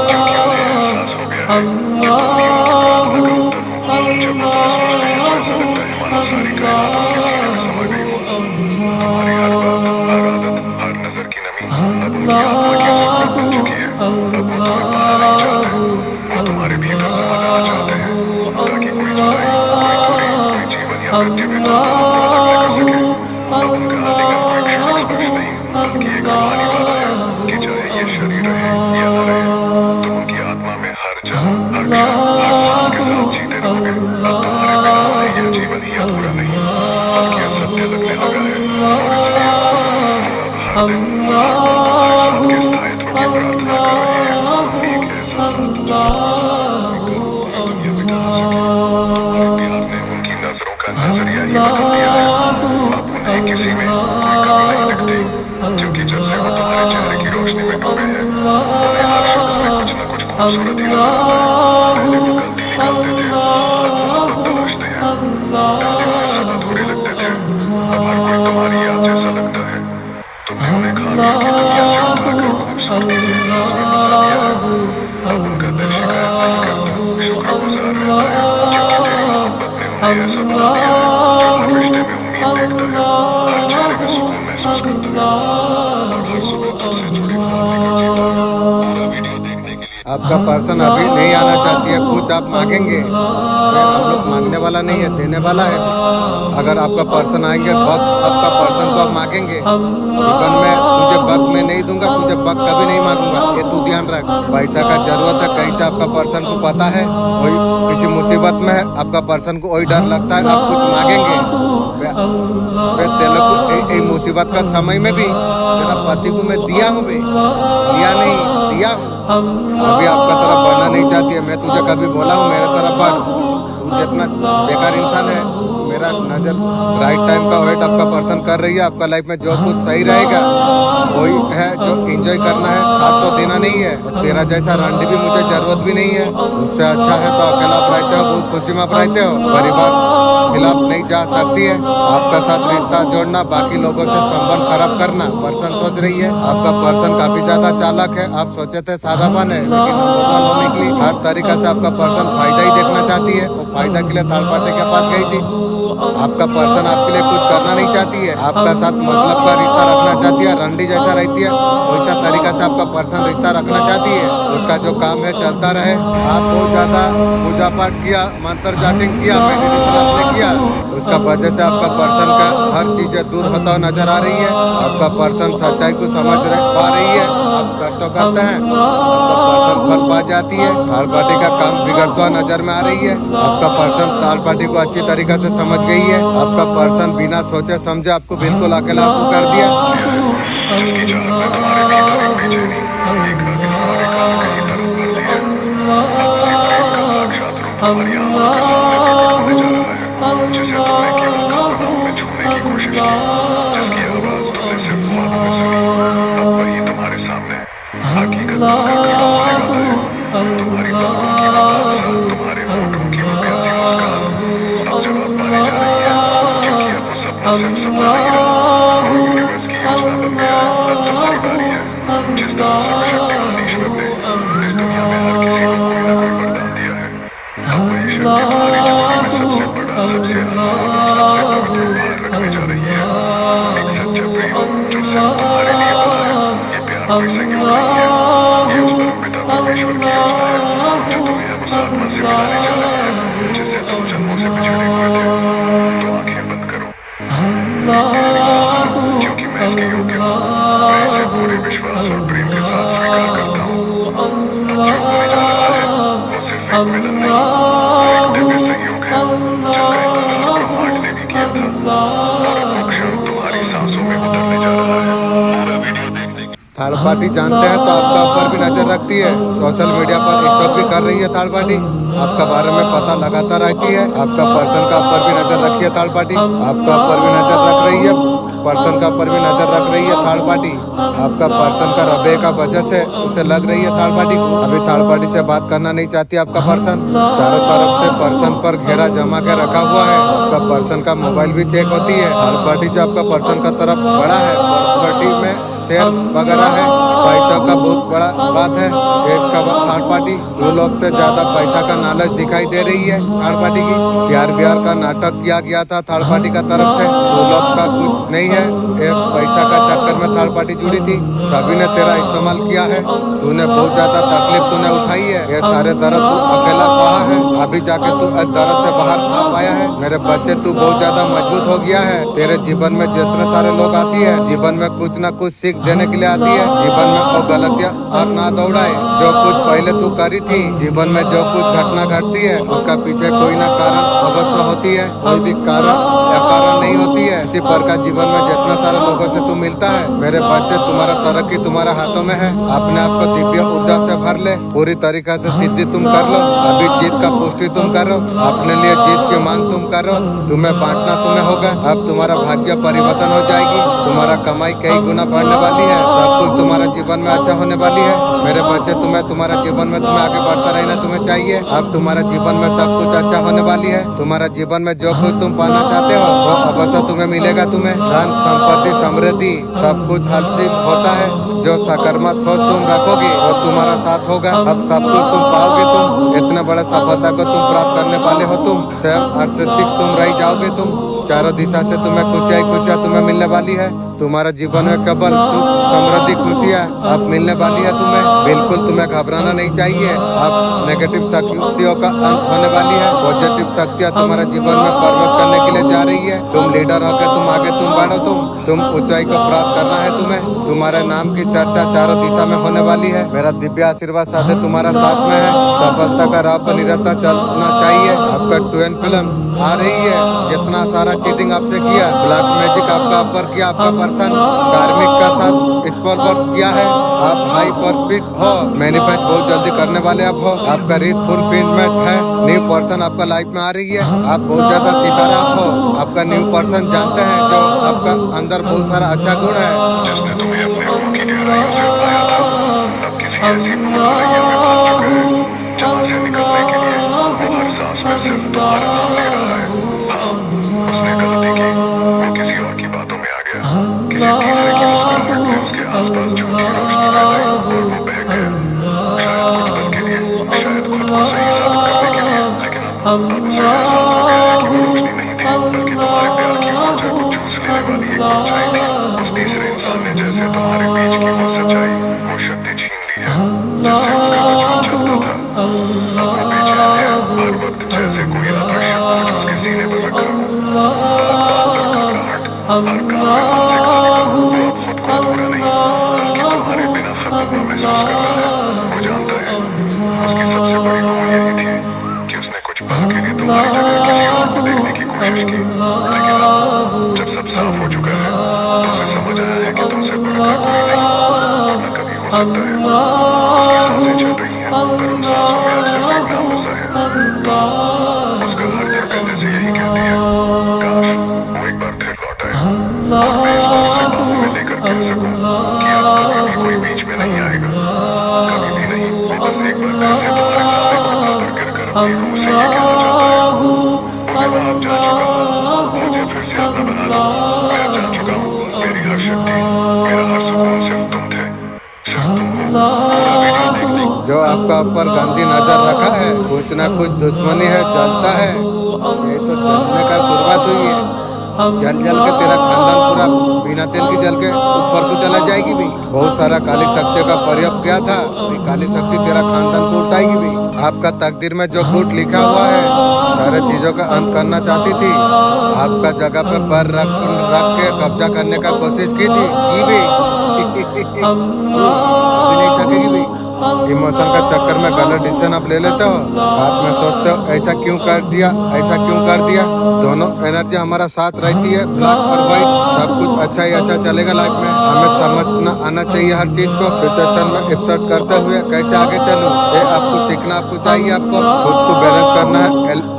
क्योंकि उन्हें एहसास हो गया है कि तुम ही उनकी प्रार्थना का उत्तर हो। जब वो तुम्हें सोचते हैं तो ऐसा लगता है मानो सारी कायनात उनकी तरफ समा गई हो। तुम्हारी हर बात, हर आदत, हर नजर की नमी अब उनकी आत्मा की जरूरत बन चुकी है। अब वो तुम्हें बुरा लगने कर सके, तब उनका आलिंगन कोई क्षण भी कुछ नहीं बल्कि एक रूहानी वादा है कि चाहे ये शरीर रहे या न रहे, तुम उनकी आत्मा में हर जन्म, हर क्षण, हर सांस के साथ जीते रहोगे। अब तुम्हारे बिना रहे यह जीवन ही अधूरा नहीं बल्कि अब सत्य लगने लगा है, और इसलिए तुम अब हर दिन के स्थायित्व की प्रार्थना कर रहे हैं। एक ऐसा क्योंकि आपने उनकी नजरों का नजरिया ही बदल दिया है। अब उन्हें किसी में कोई कमी नहीं लगती, क्योंकि जब से वो तुम्हारे चेहरे की रोशनी में डूबे हैं, उन्हें हर शब्द में कुछ न कुछ खूबसूरती नजर आता है। पहले वो गलती निकालते थे, अब तलाशते हैं। पहले वो इंसान अधूरे लगते थे, अब हर कोई तुम्हारी याद जैसा लगता है। तुमने उन्हें खामियों की दुनिया से उठाकर खूबसूरती की दुनिया में बदल दिया है। अब उनका दिल शिकायत नहीं करता, शुक्रगुजार रहता है, क्योंकि तेरी मोहब्बत ने उन्हें ऐसा बना दिया है जो हर रिश्ते में उम्मीद देखता है, हर चेहरे पे सुकून महसूस करता है, और हर सुबह तुमसे जुड़ी बात निकलती है। पूरा वीडियो देखने के लिए आपका पर्सन अभी नहीं आना चाहती है, कुछ आप मांगेंगे तो हम लोग मांगने वाला नहीं है, देने वाला है। अगर आपका पर्सन आएंगे, वक्त आपका पर्सन को आप मांगेंगे, जीवन में तुझे वक्त में नहीं दूंगा, तुझे वक्त कभी नहीं मांगूंगा, ये तू ध्यान रख। पैसा का जरूरत है, कहीं से आपका पर्सन को पता है, वही किसी मुसीबत में है, आपका पर्सन को वही डर लगता है, आप कुछ मांगेंगे। तेरे को मुसीबत का समय में भी तेरा पति को मैं दिया हूँ, दिया नहीं दिया हूँ। अभी आपका तरफ बढ़ना नहीं चाहती है, मैं तुझे कभी बोला हूँ मेरे तरफ बढ़, तू जितना बेकार इंसान है। मेरा नजर राइट टाइम का वेट आपका पर्सन कर रही है। आपका लाइफ में जो कुछ सही रहेगा वही है जो एंजॉय करना है, साथ तो देना नहीं है। तेरा जैसा रंडी भी मुझे जरूरत भी नहीं है, उससे अच्छा है तो अकेला आप रहते हो, बहुत खुशी में आप रहते हो, परिवार खिलाफ नहीं जा सकती है। आपका साथ रिश्ता जोड़ना, बाकी लोगों से संबंध खराब करना पर्सन सोच रही है। आपका पर्सन काफी ज्यादा चालाक है, आप सोचे थे सादापन है, लेकिन होने के लिए हर तरीका से आपका पर्सन फायदा ही देखना चाहती है। वो फायदा के लिए थर्ड पार्टी के पास गई थी। आपका पर्सन आपके लिए कुछ करना नहीं चाहती है, आपका साथ मतलब का रिश्ता रखना चाहती है, रंडी जैसा रहती है, वैसा तरीका से आपका पर्सन रिश्ता रखना चाहती है। उसका जो काम है चलता रहे। आप बहुत ज्यादा पूजा पाठ किया, मंत्र जाटिंग किया, मेडिटेशन आपने किया, उसका वजह से आपका पर्सन का हर चीजें दूर होता हुआ नजर आ रही है। आपका पर्सन सच्चाई को समझ पा रही है, आप कष्ट करते हैं, आपका पर्सन फल पा जाती है। थर्ड पार्टी का काम बिगड़ता हुआ नजर में आ रही है। आपका पर्सन थर्ड पार्टी को अच्छी तरीके से समझ गई है। आपका पर्सन बिना सोचे समझे आपको बिल्कुल अकेला आपको कर दिया। जिसकी चाहत में तुम्हारे भीतर एक बेचैनी, एक नदी तुम्हारे काम कहीं तरफ बदली है। अपने प्रेम का साक्षात रूप तुम्हारी आंखों के सामने दिखाने जा रहा है, जिसे तुमने केवल कल्पनाओं में छूने की कोशिश की, जिसकी आवाज तुमने सिर्फ ख्वाबों में सुनी। अब वही तुम्हारे सामने हकीकत बनकर खड़ा होने वाला है। तुम्हारी बातों की वो ताज़ा, तुम्हारे होठों की वो प्यारी मुस्कान अब जवाब पाने जा रही है, क्योंकि अब वो सपना सिर्फ सपना नहीं रहा, वो यूनिवर्स की योजना बन गया है। अब तुम्हारी बारी है। जिस तरह सर्वशक्तिमान ईश्वर ने इस दुनिया में हर किसी को कोई ना कोई वरदान दिया है, अब वही शक्ति तुम्हारी जिंदगी में सबसे बड़ा, सबसे अनमोल, सबसे पवित्र उपहार रखने जा रही है। एक सच्चा प्रेम जो सिर्फ तुम्हारे लिए बना है। ये प्यार कोई संयोग नहीं है, ये उस परम पिता परमेश्वर की योजना है जो तुम्हें अब उस आत्मा से मिलाने जा रही है जिससे तुम जन्मों से बिछड़े हुए थे। तो आंखें बंद करो, क्योंकि मैं इस योग को, मैं इसे पूरे विश्वास और प्रेम के साथ स्वीकार करता हूँ। जो होने जा रहा है वो सिर्फ एक मिलन नहीं, वो एक दिव्य संयोग है जिसका इंतजार ब्रह्मांड ने भी किया था, और अब वो क्षण तुम्हारी सांसों में बदलने जा रहा है। पूरा वीडियो देखने के थर्ड पार्टी जानते हैं तो आपका ऊपर भी नजर रखती है, सोशल मीडिया पर स्टॉक भी कर रही है थर्ड पार्टी, आपका बारे में पता लगाता रहती है। आपका पर्सन का ऊपर भी नजर रखी है थर्ड पार्टी, आपका ऊपर भी नजर रख रही है, पर्सन का ऊपर भी नजर रख रही है थर्ड पार्टी। आपका पर्सन का रबे का वजह से उसे लग रही है थर्ड पार्टी को। अभी थर्ड पार्टी से बात करना नहीं चाहती आपका पर्सन, चारों तरफ से पर्सन पर घेरा जमा के रखा हुआ है। आपका पर्सन का मोबाइल भी चेक होती है। थर्ड पार्टी जो आपका पर्सन का तरफ बड़ा है, प्रॉपर्टी में शेयर वगैरह है, पैसा का बहुत बड़ा बात है। इसका थर्ड पार्टी 2 लोग से ज्यादा पैसा का लालच दिखाई दे रही है थर्ड पार्टी की। प्यार ब्यार का नाटक किया गया था थर्ड पार्टी का तरफ से, 2 लोग का कुछ नहीं है, एक पैसा का चक्कर में थर्ड पार्टी जुड़ी थी। सभी ने तेरा इस्तेमाल किया है, तूने बहुत ज्यादा तकलीफ तूने उठाई है, ये सारे दर्द तू अकेला सहा है। अभी जाके तू इस दर्द से बाहर आ पाया है। मेरे बच्चे तू बहुत ज्यादा मजबूत हो गया है। तेरे जीवन में जितने सारे लोग आती है, जीवन में कुछ न कुछ सीख देने के लिए आती है। जीवन में वो गलतियाँ और ना दौड़ाए। जो कुछ पहले तू करी थी, जीवन में जो कुछ घटना घटती है उसका पीछे कोई ना कारण अवश्य होती है। कोई भी कारण या कारण नहीं होती है। इसी प्रकार जीवन में जितना सारे लोगों से तू मिलता है, मेरे बच्चे तुम्हारा तरक्की तुम्हारे हाथों में है। अपने आप को दिव्य ऊर्जा से भर ले। पूरी तरीका से सिद्धि तुम कर लो। अभी जीत का पुष्टि तुम करो। अपने लिए जीत की मांग तुम करो। तुम्हें बांटना तुम्हें होगा। अब तुम्हारा भाग्य परिवर्तन हो जाएगी। तुम्हारा कमाई कई गुना बढ़ने वाली है। सब कुछ तुम्हारा जीवन में अच्छा होने वाली है। मेरे बच्चे तुम्हें तुम्हारा जीवन में तुम्हें आगे बढ़ता रहना तुम्हें चाहिए। अब तुम्हारा जीवन में सब कुछ अच्छा होने वाली है। तुम्हारा जीवन में जो कुछ तुम पाना चाहते हो वो अवश्य तुम्हें मिलेगा। तुम्हें धन संपत्ति समृद्धि सब कुछ हासिल होता है। जो सकारात्मक सोच तुम रखोगे वो तुम्हारा साथ होगा। अब सब कुछ तुम पाओगे। तुम इतने बड़े सफलता को तुम प्राप्त करने वाले हो। तुम स्वयं आश्चर्यचकित तुम रह जाओगे। तुम चारों दिशा से तुम्हें खुशियाँ तुम्हें मिलने वाली है। तुम्हारे जीवन में केवल सुख समृद्धि खुशियाँ अब मिलने वाली है। तुम्हें बिल्कुल तुम्हें घबराना नहीं चाहिए। अब नेगेटिव शक्तियों का अंत होने वाली है। पॉजिटिव शक्तियाँ तुम्हारे जीवन में प्रवेश करने के लिए जा रही है। तुम लीडर होकर तुम आगे तुम बढ़ो। तुम ऊंचाई को प्राप्त करना है तुम्हें। तुम्हारे नाम की चर्चा चारों दिशा में होने वाली है। मेरा दिव्य आशीर्वाद साथ तुम्हारा साथ में है। सफलता का राह पर निरंतर चलना चाहिए। आपका ट्विन फिल्म आ रही है। जितना सारा चीटिंग आपसे किया, ब्लैक मैजिक आपका ऊपर किया, आपका पर्सन कार्मिक का साथ इस पर वर्क किया है। आप हाई परफिट हो। मैनिफेस्ट बहुत जल्दी करने वाले आप हो। आपका रिस्क फुलफिलमेंट है। न्यू पर्सन आपका लाइफ में आ रही है। आप बहुत ज्यादा सितारा आप हो। आपका न्यू पर्सन जानते हैं जो आपका अंदर बहुत सारा अच्छा गुण है। जिसने तुम्हें अपने रूह की गहराइयों से पाया था, अब किसी ऐसी भूलभुलैया में फंस चुका है जहाँ से निकलने के लिए वो हर सांस में सिर्फ हर नाम ले रहा है। हाँ, उसने गलती की। वो किसी और की बातों में आ गया। किसी तीसरे की मुस्कुराहट में उसके आसपास झूठी रोशनी फैल गई और वो बह गया। शायद कुछ पल के लिए, शायद खुद को सही साबित करने के लिए, लेकिन अब उसे एहसास हो गया है कि वो रोशनी नहीं थी, बल्कि तुम्हारे प्यार की ऊर्जा को चूस लेने वाली एक परछाई थी। उस तीसरे इंसान ने जैसे तुम्हारे बीच की वो सच्चाई, वो शक्ति छीन ली है जिससे कवच चलता था। अब वो बेचैन है। हर वक्त जैसे कोई अदृश्य बोझ उसके सीने पर रखा हो। बार बार थकावट, हर काम में मन से खाली। वो अब खुद को पूरा नहीं, बल्कि तुम्हारे बिना खत्म महसूस कर रहा है। वो जानता है उसकी सबसे बड़ी भूल यही थी कि उसने कुछ पल के लिए तुम्हारी जगह किसी और को देखने की कोशिश की। लेकिन अब जब सब साफ हो चुका है तो उसे समझ आया है कि तुमसे बढ़कर कोई नहीं, ना कभी हो सकता है। आपकी सांसें चल रही हैं और उन सांसों में आजकल एक खामोशा है। उसका हर धड़कन जैसे यही कहती है, काश वो एक बार फिर लौट आए और मैं इस बात से तुम्हें लेकर कह सकूं कि अब कभी भी कोई बीच में नहीं आएगा। कभी भी नहीं। वो बस एक बार फिर से तुम्हारे सामने घुटनों पर गिरकर अपनी रूह से ये कहना चाहता है, वो मैं अब जा चुका हूँ। मुझे फिर से अपना बना लो। मैं जा चुका हूँ। मेरी हर शक्ति, मेरा हर सुकून सिर्फ तुम थे, सिर्फ तुम हो। पूरा वीडियो देख लो। जो आपका ऊपर गंदी नजर रखा है, कुछ ना कुछ दुश्मनी है, जलता है। ये तो जलने का शुरुआत हुई है। जल जल के तेरा खानदान पूरा बिना तेल की जल के ऊपर को चला जाएगी भी। बहुत सारा काली शक्तियों का प्रयोग किया था। ये काली शक्ति तेरा खानदान को उठाएगी भी। आपका तकदीर में जो गुट लिखा हुआ है, सारे चीजों का अंत करना चाहती थी। आपका जगह पे पैर रख के कब्जा करने का कोशिश की थी, की भी। अभी नहीं सकेगी भी। इमोशन का चक्कर में गलत डिसीजन आप ले लेते हो। बाद में सोचते हो ऐसा क्यों कर दिया, ऐसा क्यों कर दिया। दोनों एनर्जी हमारा साथ रहती है, ब्लैक और व्हाइट। सब कुछ अच्छा ही अच्छा चलेगा लाइफ में। हमें समझना आना चाहिए हर चीज को। सिचुएशन में एक्सेप्ट करते हुए कैसे आगे चलूं, ये आपको सीखना आपको चाहिए। आपको खुद को बैलेंस करना है।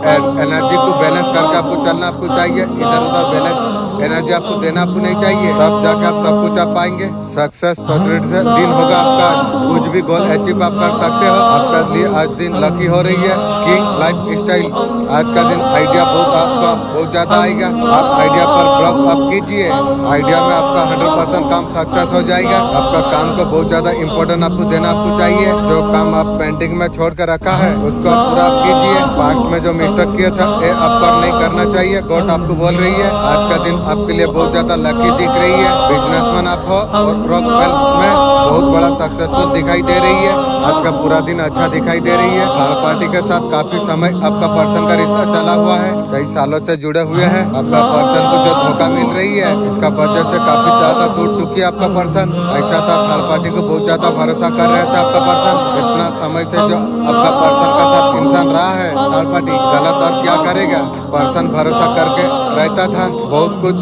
एनर्जी को बैलेंस करके आपको चलना आपको चाहिए। इधर उधर बैलेंस एनर्जी आपको देना आपको नहीं चाहिए। तब जाके आप सब कुछ आप पाएंगे। सक्सेस पॉसिबिलिटी से दिन होगा आपका। कुछ भी गोल अचीव आप कर सकते हो। आपका लिए आज दिन लकी हो रही है। किंग लाइफ स्टाइल आज का दिन आइडिया बहुत ज्यादा आएगा। आप आइडिया पर ब्लॉक आप कीजिए। आइडिया में आपका 100% काम सक्सेस हो जाएगा। आपका काम को बहुत ज्यादा इम्पोर्टेंट आपको देना आपको चाहिए। जो काम आप पेंडिंग में छोड़ कर रखा है उसको आप पूरा आप कीजिए। पास्ट में जो मिस्टेक किया था ये आपको नहीं करना चाहिए। गॉड आपको बोल रही है आज का दिन आपके लिए बहुत ज्यादा लकी दिख रही है। बिजनेसमैन आप हो और रॉक वेल्थ में बहुत बड़ा सक्सेसफुल दिखाई दे रही है। आज का पूरा दिन अच्छा दिखाई दे रही है। थर्ड पार्टी के साथ काफी समय आपका पर्सन का रिश्ता चला हुआ है, कई सालों से जुड़े हुए हैं। आपका पर्सन को जो धोखा मिल रही है इसका वजह से काफी ज्यादा टूट चुकी है आपका पर्सन। ऐसा था थर्ड पार्टी को बहुत ज्यादा भरोसा कर रहे थे आपका पर्सन। इतना समय से जो आपका पर्सन का साथ इंसान रहा है थर्ड पार्टी, गलत और क्या करेगा। पर्सन भरोसा करके रहता था, बहुत कुछ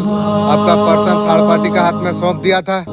आपका पर्सन थर्ड पार्टी के हाथ में सौंप दिया था।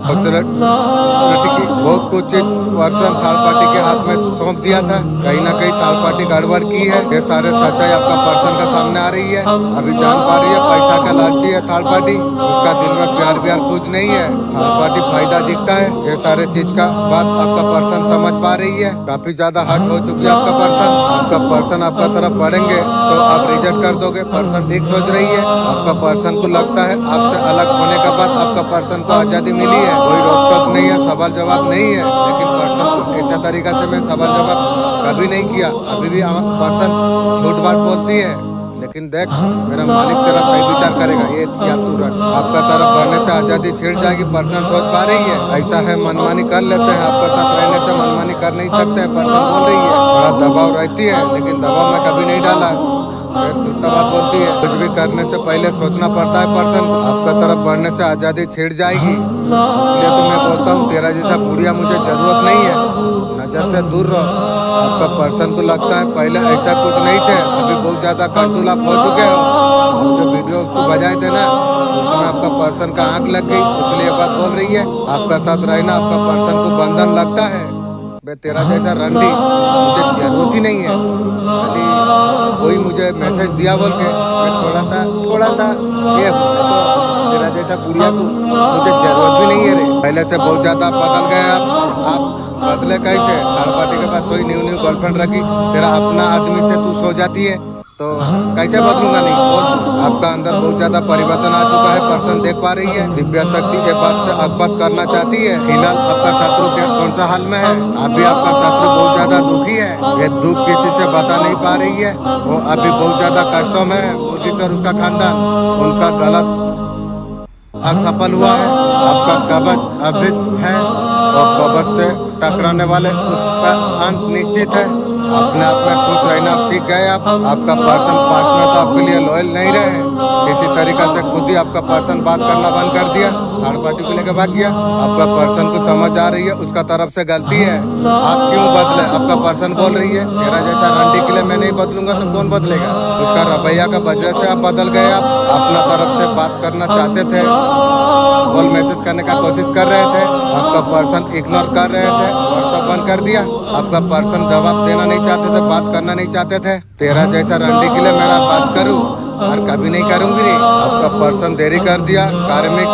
बहुत कुछ चीज पर्सन थर्ड पार्टी के हाथ में सौंप दिया था। कहीं ना कहीं थर्ड पार्टी गड़बड़ की है। ये सारे सच्चाई आपका पर्सन का सामने आ रही है। अभी जान पा रही है पैसा का लालची है थर्ड पार्टी, उसका दिल में प्यार व्यार कुछ नहीं है। थर्ड पार्टी फायदा दिखता है। ये सारे चीज का बात आपका पर्सन समझ पा रही है। काफी ज्यादा हर्ट हो चुकी है आपका पर्सन। आपका पर्सन आपका तरफ बढ़ेंगे तो आप रिजेक्ट कर दोगे। पर्सन ठीक सोच रही है। आपका पर्सन को लगता है आपसे अलग होने के बाद आपका पर्सन को आजादी मिली है, कोई रोक टोक नहीं है, सवाल जवाब नहीं है। लेकिन पर्सन को ऐसा तरीका से मैं सवाल जवाब कभी नहीं किया। अभी भी पर्सन झूठ बात बोलती है, लेकिन देख मेरा मालिक तेरा सही विचार करेगा। ये क्या तू रख, आपका तरफ बढ़ने से आजादी छिड़ जाएगी। पर्सन सोच पा रही है। ऐसा है मनमानी कर लेते हैं, आपके साथ रहने से मनमानी कर नहीं सकते हैं। पर्सन बोल रही है बड़ा दबाव रहती है, लेकिन दबाव में कभी नहीं डाला। झूठा बात बोलती है। कुछ भी करने से पहले सोचना पड़ता है पर्सन। आपका तरफ बढ़ने से आजादी छिड़ जाएगी, इसलिए तो मैं बोलता हूँ तेरा जैसा बुढ़िया मुझे जरूरत नहीं है। नजर से दूर रहो। आपका पर्सन को लगता है पहले ऐसा कुछ नहीं थे, अभी बहुत ज्यादा कंट्रोल आप हो चुके हो। जो वीडियो को बजाए थे ना उसमें आपका पर्सन का आंख लग गई, इसलिए बात बोल रही है। आपका साथ रहना आपका पर्सन को बंधन लगता है। बे तेरा जैसा रंडी मुझे जरूरत ही नहीं है। खाली कोई मुझे मैसेज दिया बोल के मैं थोड़ा सा ये तो तेरा जैसा बुढ़िया को मुझे जरूरत भी नहीं है रे। पहले से बहुत ज्यादा बदल गए आप बदले कैसे। थर्ड पार्टी के पास कोई न्यू गर्लफ्रेंड रखी, तेरा अपना आदमी से तू सो जाती है तो कैसे बदलूंगा नहीं बोल। आपका अंदर बहुत ज्यादा परिवर्तन आ चुका है। पर्सन देख पा रही है। दिव्या शक्ति के बात से अवगत करना चाहती है। फिलहाल आपका शत्रु कौन सा हाल में है। अभी आपका शत्रु बहुत ज्यादा दुखी है। ये दुख किसी से बता नहीं पा रही है। वो अभी बहुत ज्यादा कष्टों में है। मुर्गी और उसका खानदान, उनका गलत असफल हुआ है। आपका कवच अभी है और कवच से टकराने वाले उसका अंत निश्चित है। अपने आप में खुश रहना सीख गए आप। आपका पर्सन पास में तो आपके लिए लॉयल नहीं रहे। किसी तरीका से खुद ही आपका पर्सन बात करना बंद कर दिया, थर्ड पार्टी को लेकर भाग गया। आपका पर्सन को समझ आ रही है उसका तरफ से गलती है। आप क्यों बदले। आपका पर्सन बोल रही है तेरा जैसा रंडी के लिए मैं नहीं बदलूंगा तो कौन बदलेगा। उसका रवैया का वजह से आप बदल गए। आप अपना तरफ से बात करना चाहते थे, कॉल मैसेज करने का कोशिश कर रहे थे। आपका पर्सन इग्नोर कर रहे थे, व्हाट्सएप बंद कर दिया। आपका पर्सन जवाब देना नहीं चाहते थे, बात करना नहीं चाहते थे। तेरा जैसा रंडी के लिए मेरा बात करूं और कभी नहीं करूंगी रे। आपका पर्सन देरी कर दिया। कार्मिक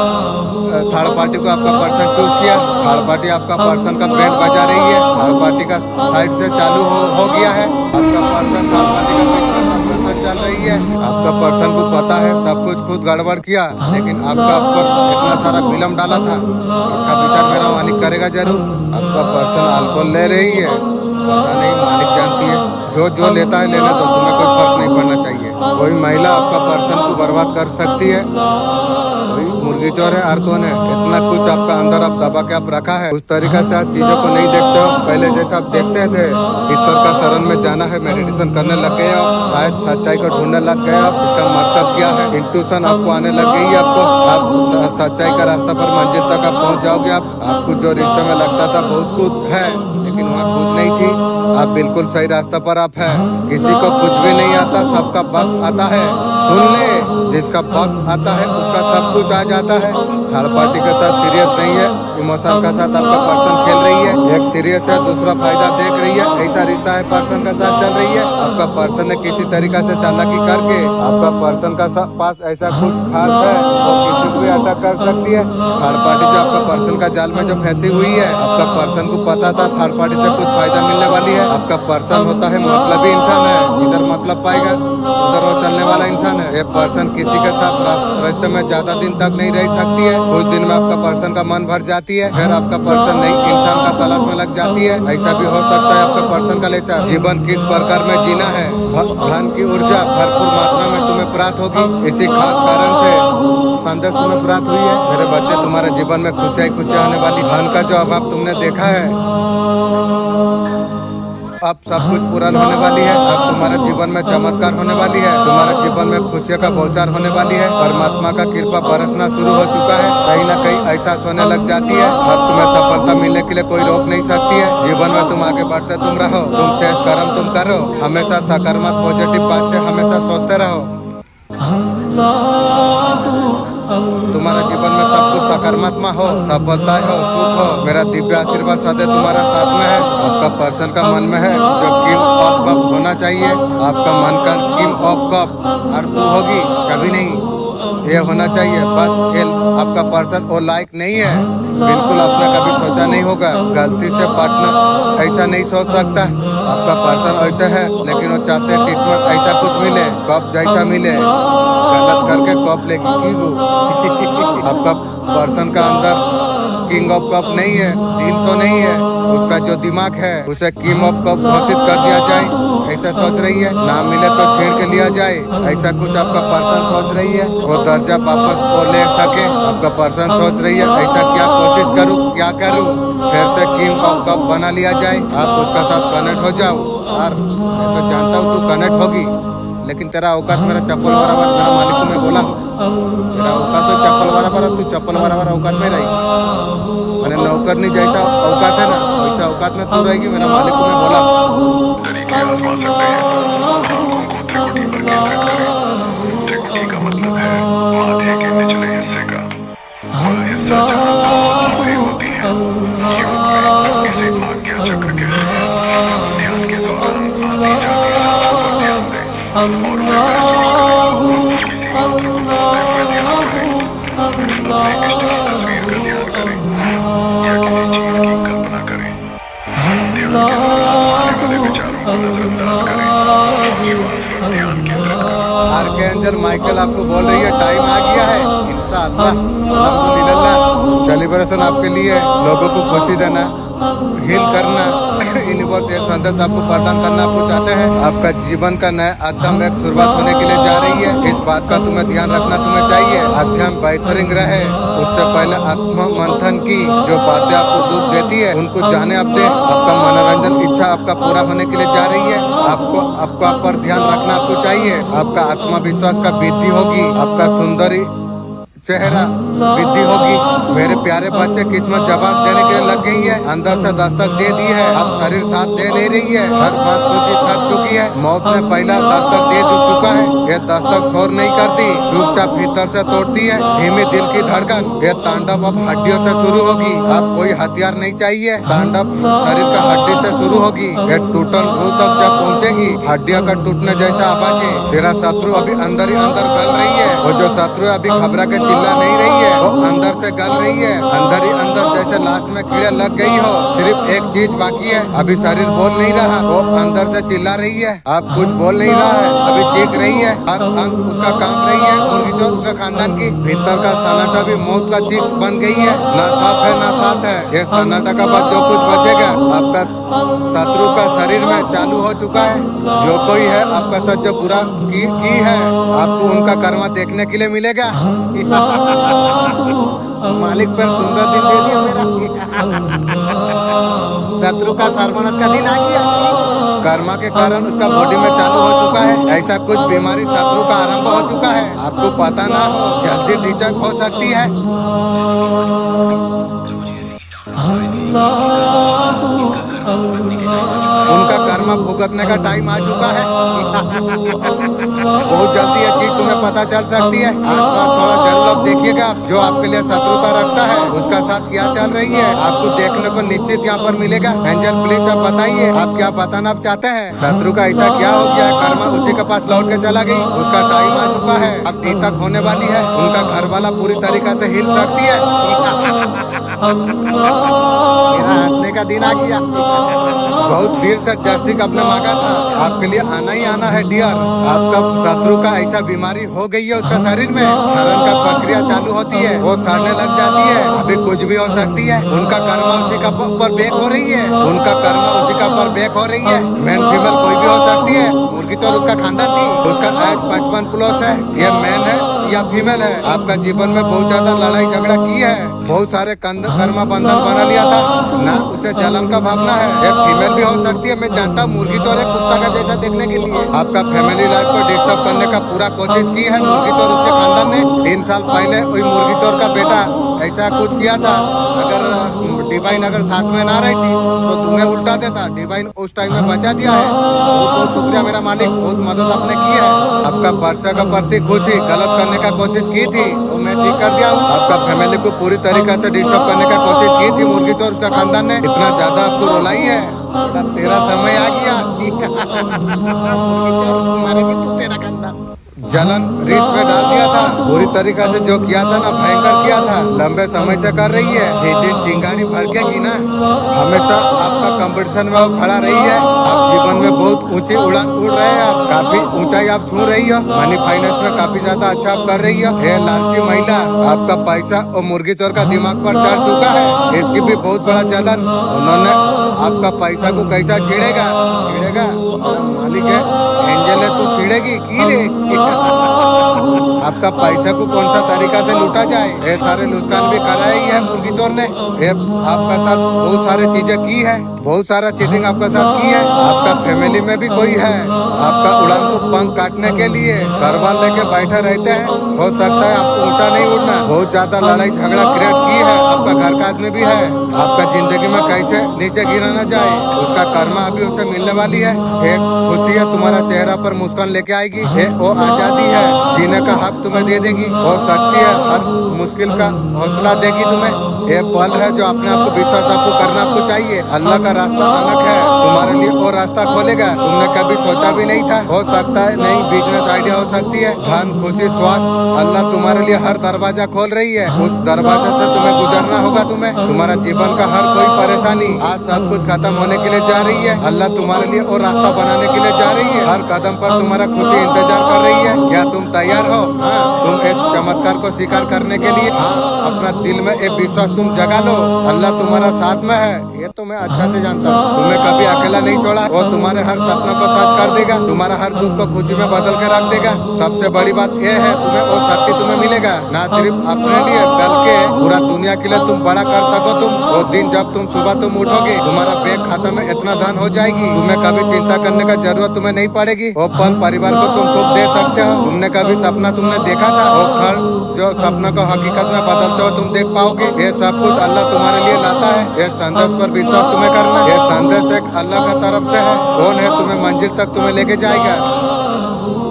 थर्ड पार्टी को आपका पर्सन चूज किया। थर्ड पार्टी आपका पर्सन का बैंड बजा रही है। थर्ड पार्टी का साइड से चालू हो गया है। आपका पर्सन थर्ड पार्टी का चल रही है। आपका पर्सन को पता है सब कुछ खुद गड़बड़ किया, लेकिन आपका ऊपर इतना सारा फिल्म डाला था। इसका विचार मेरा मालिक करेगा जरूर। आपका पर्सन अल्कोहल ले रही है, पता नहीं मालिक जानती है। जो लेता है लेने दो, तुम्हें कोई फर्क नहीं पड़ना चाहिए। कोई महिला आपका पर्सन को बर्बाद कर सकती है, कोई मुर्गी चोर है और कौन है। इतना कुछ आपका अंदर आप दबा के आप रखा है। उस तरीका से आप चीजों को नहीं देखते हो। पहले जैसा आप देखते थे ईश्वर का शरण में जाना है, मेडिटेशन करने लग गए हो, शायद सच्चाई को ढूंढने लग गए हो। इसका मकसद क्या है, इंट्यूशन आपको आने लग गई है। आपको आप सच्चाई का रास्ता पर मंजिल तक आप पहुंच जाओगे। आपको जो रिश्ते में लगता था बहुत कुछ है, लेकिन वहाँ कुछ नहीं थी। आप बिल्कुल सही रास्ता पर आप है। किसी को कुछ भी नहीं आता, सबका वक्त आता है। सुन ले, जिसका वक्त आता है उसका सब कुछ आ जाता है। थर्ड पार्टी के साथ सीरियस नहीं है, इमोशन का साथ आपका पर्सन खेल रही है। एक सीरियस है, दूसरा फायदा देख रही है। ऐसा रिश्ता है पर्सन का साथ चल रही है। आपका पर्सन ने किसी तरीका से चालाकी करके आपका पर्सन का पास ऐसा कुछ खास है वो किसी को भी अटैक कर सकती है। थर्ड पार्टी जो आपका पर्सन का जाल में जो फंसी हुई है, आपका पर्सन को पता था थर्ड पार्टी से कुछ फायदा मिलने वाली है। आपका पर्सन होता है मतलबी इंसान है, इधर मतलब पाएगा उधर वो चलने वाला इंसान है। ये पर्सन किसी के साथ रास्ते में ज्यादा दिन तक नहीं रह सकती है। कुछ दिन में आपका पर्सन का मन भर जाती है, फिर आपका पर्सन नई इंसान का तलाश में लग जाती है। ऐसा भी हो सकता है आपका पर्सन का लेकर जीवन किस प्रकार में जीना है धन की ऊर्जा भरपूर मात्रा में तुम्हें प्राप्त होगी। इसी खास कारण से संदेश तुम्हें प्राप्त हुई है। मेरे बच्चे, तुम्हारे जीवन में खुशियाँ खुशियाँ आने वाली। धन का जो अभाव तुमने देखा है, अब सब कुछ पूर्ण होने वाली है। अब तुम्हारे जीवन में चमत्कार होने वाली है। तुम्हारे जीवन में खुशियों का बौछार होने वाली है। परमात्मा का कृपा बरसना शुरू हो चुका है। कहीं ना कहीं ऐसा सोने लग जाती है। अब तुम्हें सफलता मिलने के लिए कोई रोक नहीं सकती है। जीवन में तुम आगे बढ़ते तुम रहो। तुम श्रेष्ठ कर्म तुम करो। हमेशा सकारात्मक पॉजिटिव बातें हमेशा सोचते रहो। तुम्हारे जीवन में सब कुछ सकारात्मक हो, सफलता हो, सुख हो। मेरा दिव्य आशीर्वाद सदैव तुम्हारा साथ में है। आपका पर्सन का मन में है जो किंग ऑफ कप होना चाहिए। आपका मन का किंग ऑफ कप और तू होगी कभी नहीं, ये होना चाहिए। बस ये आपका पर्सन वो लायक नहीं है। बिल्कुल आपने कभी सोचा नहीं होगा। गलती से पार्टनर ऐसा नहीं सोच सकता। आपका पर्सन ऐसा है, लेकिन वो चाहते हैं ट्रीटमेंट ऐसा कुछ मिले, कप जैसा मिले। गलत करके कप लेके की आपका पर्सन का अंदर किंग ऑफ कप नहीं है, दिल तो नहीं है। उसका जो दिमाग है उसे किंग ऑफ कप घोषित कर दिया जाए, ऐसा सोच रही है। नाम मिले तो छेड़ के लिया जाए, ऐसा कुछ आपका पर्सन सोच रही है। वो दर्जा वापस वो ले सके, आपका पर्सन सोच रही है। ऐसा क्या कोशिश करूँ, क्या करूँ, फिर से किंग ऑफ कप बना लिया जाए। आप उसका साथ कनेक्ट हो जाओ। और मैं तो जानता हूँ तू कनेक्ट होगी, लेकिन तेरा औकात मेरा चप्पल बराबर, मेरा मालिक को मैं बोला हूँ तेरा औकात तो चप्पल बराबर, तू चप्पल बराबर औकात में रही। मैंने नौकरनी जैसा औकात है ना, वैसा औकात में तू रहेगी। मेरा मालिक को मैं बोला हूँ। तरीके आजमा सकते हैं। आंखों को त्रिकुटी पर केंद्रित करें। त्रिकुटी का मतलब है माथे के निचले हिस्से का। वह हिस्सा जहाँ दो भौहें होती हैं। योग में इसे आज्ञा चक्र कहते हैं। ध्यान के दौरान आती जाती सांसों पर ध्यान दें और फिर अपने इष्ट की तस्वीर का ध्यान करें या किसी चीज की कल्पना करें। ध्यान के दौरान आने वाले विचारों को नजरअंदाज करें। श्वास पर ध्यान केंद्रित करें। आर्कएंजल माइकल आपको बोल रही है टाइम आ गया है। इंशाअल्लाह अल्हम्दुलिल्लाह सेलिब्रेशन आपके लिए, लोगों को खुशी देना, हील करना, यूनिवर्स ये संदेश आपको प्रदान करना आपको चाहते हैं। आपका जीवन का नया अध्याय एक शुरुआत होने के लिए जा रही है। इस बात का तुम्हें ध्यान रखना तुम्हें चाहिए। अध्याय बेहतरीन रहे उससे पहले आत्मा मंथन की जो बातें आपको दुख देती है उनको जाने आप दे। आपका मनोरंजन इच्छा आपका पूरा होने के लिए जा रही है। आपको आप पर ध्यान रखना आपको चाहिए। आपका आत्मविश्वास का वृद्धि होगी। आपका सुंदरी चेहरा वृद्धि होगी। मेरे प्यारे बच्चे, किस्मत जवाब देने के लिए लग गई है। अंदर से दस्तक दे दी है, अब शरीर साथ दे नहीं रही है। हर बात कुछ थक चुकी है। मौत ने पहला दस्तक दे चुका है। ये दस्तक शोर नहीं करती, चुपचाप भीतर से तोड़ती है। धीमी दिल की धड़कन। ये तांडव अब हड्डियों से शुरू होगी। अब कोई हथियार नहीं चाहिए। तांडव शरीर का हड्डी से शुरू होगी। ये टूटन रूह तक जब पहुँचेगी, हड्डियों का टूटने जैसा आवाज है। तेरा शत्रु अभी अंदर ही अंदर गल रही है। वो जो शत्रु अभी घबरा के चिल्ला नहीं रही है, वो अंदर से गल रही है। अंदर ही अंदर जैसे लाश में कीड़े लग गई हो। सिर्फ एक चीज बाकी है, अभी शरीर बोल नहीं रहा, वो अंदर से चिल्ला रही है। अब कुछ बोल नहीं रहा है, अभी चीख रही है। हर अंग उसका कांप रही है। मुर्गी चोर उसका खानदान की भीतर का सन्नाटा भी मौत का चीख बन गई है। ना साफ है ना साथ है। ये सन्नाटा का बाद जो कुछ बचेगा आपका शत्रु का शरीर में चालू हो चुका है। जो कोई है आपका साथ जो बुरा की है, आपको उनका कर्मा देखने के लिए मिलेगा। मालिक पर सुंदर दिल दे दिया मेरा। शत्रु का सर्वनाश का दिन आ गया। कर्मा के कारण उसका बॉडी में चालू हो चुका है। ऐसा कुछ बीमारी शत्रु का आरंभ हो चुका है। आपको पता ना हो, जल्दी डिचक हो सकती है। उनका कर्मा भुगतने का टाइम आ चुका है। बहुत जल्दी ये चीज तुम्हें पता चल सकती है। आसपास थोड़ा जरूर अब देखिएगा। जो आपके लिए शत्रुता रखता है उसका साथ क्या चल रही है, आपको देखने को निश्चित यहाँ पर मिलेगा। एंजल प्लीज आप बताइए, आप क्या बताना चाहते हैं। शत्रु का ऐसा क्या हो गया, कर्मा उसी के पास लौट के चला गई। उसका टाइम आ चुका है, अब तक होने वाली है। उनका घर वाला पूरी तरीका से हिल सकती है। मेरा हंसने का दिन आ गया। बहुत देर से जस्टिस मालिक आपने मांगा था, आपके लिए आना ही आना है डियर। आपका शत्रु का ऐसा बीमारी हो गई है उसका शरीर में, सड़न का प्रक्रिया चालू होती है, वो सड़ने लग जाती है। अभी कुछ भी हो सकती है, उनका कर्मा उसी का पर बेक हो रही है, उनका कर्मा उसी का पर बेक हो रही है। मैन फीमेल कोई भी हो सकती है, मुर्गी चोर उसका खानदान थी, उसका एज 55+ है, ये मैन है या फीमेल है। आपका जीवन में बहुत ज्यादा लड़ाई झगड़ा की है, बहुत सारे कर्मा बंधन बना लिया था ना, उसे जलन का भावना है। ये फीमेल भी हो सकती है, मैं जानता हूँ। मुर्गी चोर है कुत्ता का जैसा देखने के लिए आपका फैमिली लाइफ को डिस्टर्ब करने का पूरा कोशिश की है मुर्गी चोर उसके खानदान ने। 3 साल पहले वही मुर्गी चोर का बेटा ऐसा कुछ किया था। अगर डिवाइन अगर साथ में ना रही थी तो तुम्हें उल्टा देता। डिवाइन उस टाइम में बचा दिया है, बहुत बहुत शुक्रिया मेरा मालिक, बहुत मदद आपने की है। आपका बच्चा का प्रति खुशी गलत करने का कोशिश की थी तो मैं ठीक कर दिया हूँ। आपका फैमिली को पूरी तरीके से डिस्टर्ब करने का कोशिश की थी मुर्गी चोर उसका खानदान ने, इतना ज्यादा आपको रुलाई है। तेरा समय आ गया मुर्गी चोर, तुम्हारे भी तो तेरा खानदान जलन रीत में डाल दिया था। पूरी तरीका से जो किया था ना, भयंकर किया था, लंबे समय से कर रही है। जिस दिन चिंगारी भड़केगी ना, हमेशा आपका कंपटीशन में वो खड़ा रही है। आप जीवन में बहुत ऊंची उड़ान उड़ रहे हैं, आप काफी ऊंचाई आप छू रही हो, मनी फाइनेंस में काफी ज्यादा अच्छा आप कर रही हो। ये लालची महिला आपका पैसा और मुर्गी चोर का दिमाग पर चढ़ चुका है, इसकी भी बहुत बड़ा जलन। उन्होंने आपका पैसा को कैसा छेड़ेगा मालिक है, एंजल है, तू छेड़ेगी की रे आपका पैसा को कौन सा तरीका से लूटा जाए, ये सारे नुकसान भी कराए ही है मुर्गी चोर ने। ये आपका साथ बहुत सारे चीजें की है, बहुत सारा चीटिंग आपका साथ की है। आपका फैमिली में भी कोई है, आपका उड़ान को पंख काटने के लिए घरवाल लेके बैठे रहते हैं। हो सकता है आपको ऊंचा नहीं उड़ना, बहुत ज्यादा लड़ाई झगड़ा क्रिएट की है। आपका घर का आदमी भी है, आपका जिंदगी में कैसे नीचे गिरा ना जाए उसका कर्मा अभी उसे मिलने वाली है। एक खुशी है, तुम्हारा चेहरा पर मुस्कान लेके आएगी, वो आजादी है, जीने का हक तुम्हें दे देगी। हो सकती है हर मुश्किल का हौसला देगी तुम्हें। ये पल है जो अपने आप को विश्वास आपको करना आपको चाहिए। अल्लाह का रास्ता अलग है, तुम्हारे लिए और रास्ता खोलेगा, तुमने कभी सोचा भी नहीं था। हो सकता है नई बिजनेस आइडिया हो सकती है, धन खुशी स्वास्थ्य, अल्लाह तुम्हारे लिए हर दरवाजा खोल रही है। उस दरवाजे से तुम्हें गुजरना होगा। तुम्हारा जीवन का हर कोई परेशानी आज सब कुछ खत्म होने के लिए जा रही है। अल्लाह तुम्हारे लिए और रास्ता बनाने के लिए जा रही है। हर कदम पर तुम्हारा खुशी इंतजार कर रही है। क्या तुम तैयार हो? हाँ, तुम एक चमत्कार को स्वीकार करने के लिए हाँ, अपना दिल में एक विश्वास तुम जगा लो। अल्लाह तुम्हारा साथ में है, ये तो मैं अच्छा से जानता हूँ। तुम्हें कभी अकेला नहीं छोड़ा, वो तुम्हारे हर सपनों को सच कर देगा, तुम्हारा हर दुख को खुशी में बदल के रख देगा। सबसे बड़ी बात यह है, तुम्हें वो शक्ति तुम्हें मिलेगा, ना सिर्फ अपने लिए बल्कि पूरा दुनिया के लिए तुम बड़ा कर सको। तुम वो दिन जब तुम सुबह तुम उठोगे, तुम्हारा बैंक खाता में इतना धन हो जाएगी, तुम्हें कभी चिंता करने का जरूरत तुम्हें नहीं पड़ेगी। वो पल परिवार को तुम सुख दे सकते हो। तुमने कभी सपना तुमने देखा था, वो खर जो सपनों को हकीकत में बदलते हो तुम देख पाओगे। ये सब कुछ अल्लाह तुम्हारे लिए लाता है। ये संदेश पर विश्वास तुम्हें करना। ये संदेश एक अल्लाह का तरफ से है। कौन है तुम्हें मंजिल तक तुम्हें लेके जाएगा।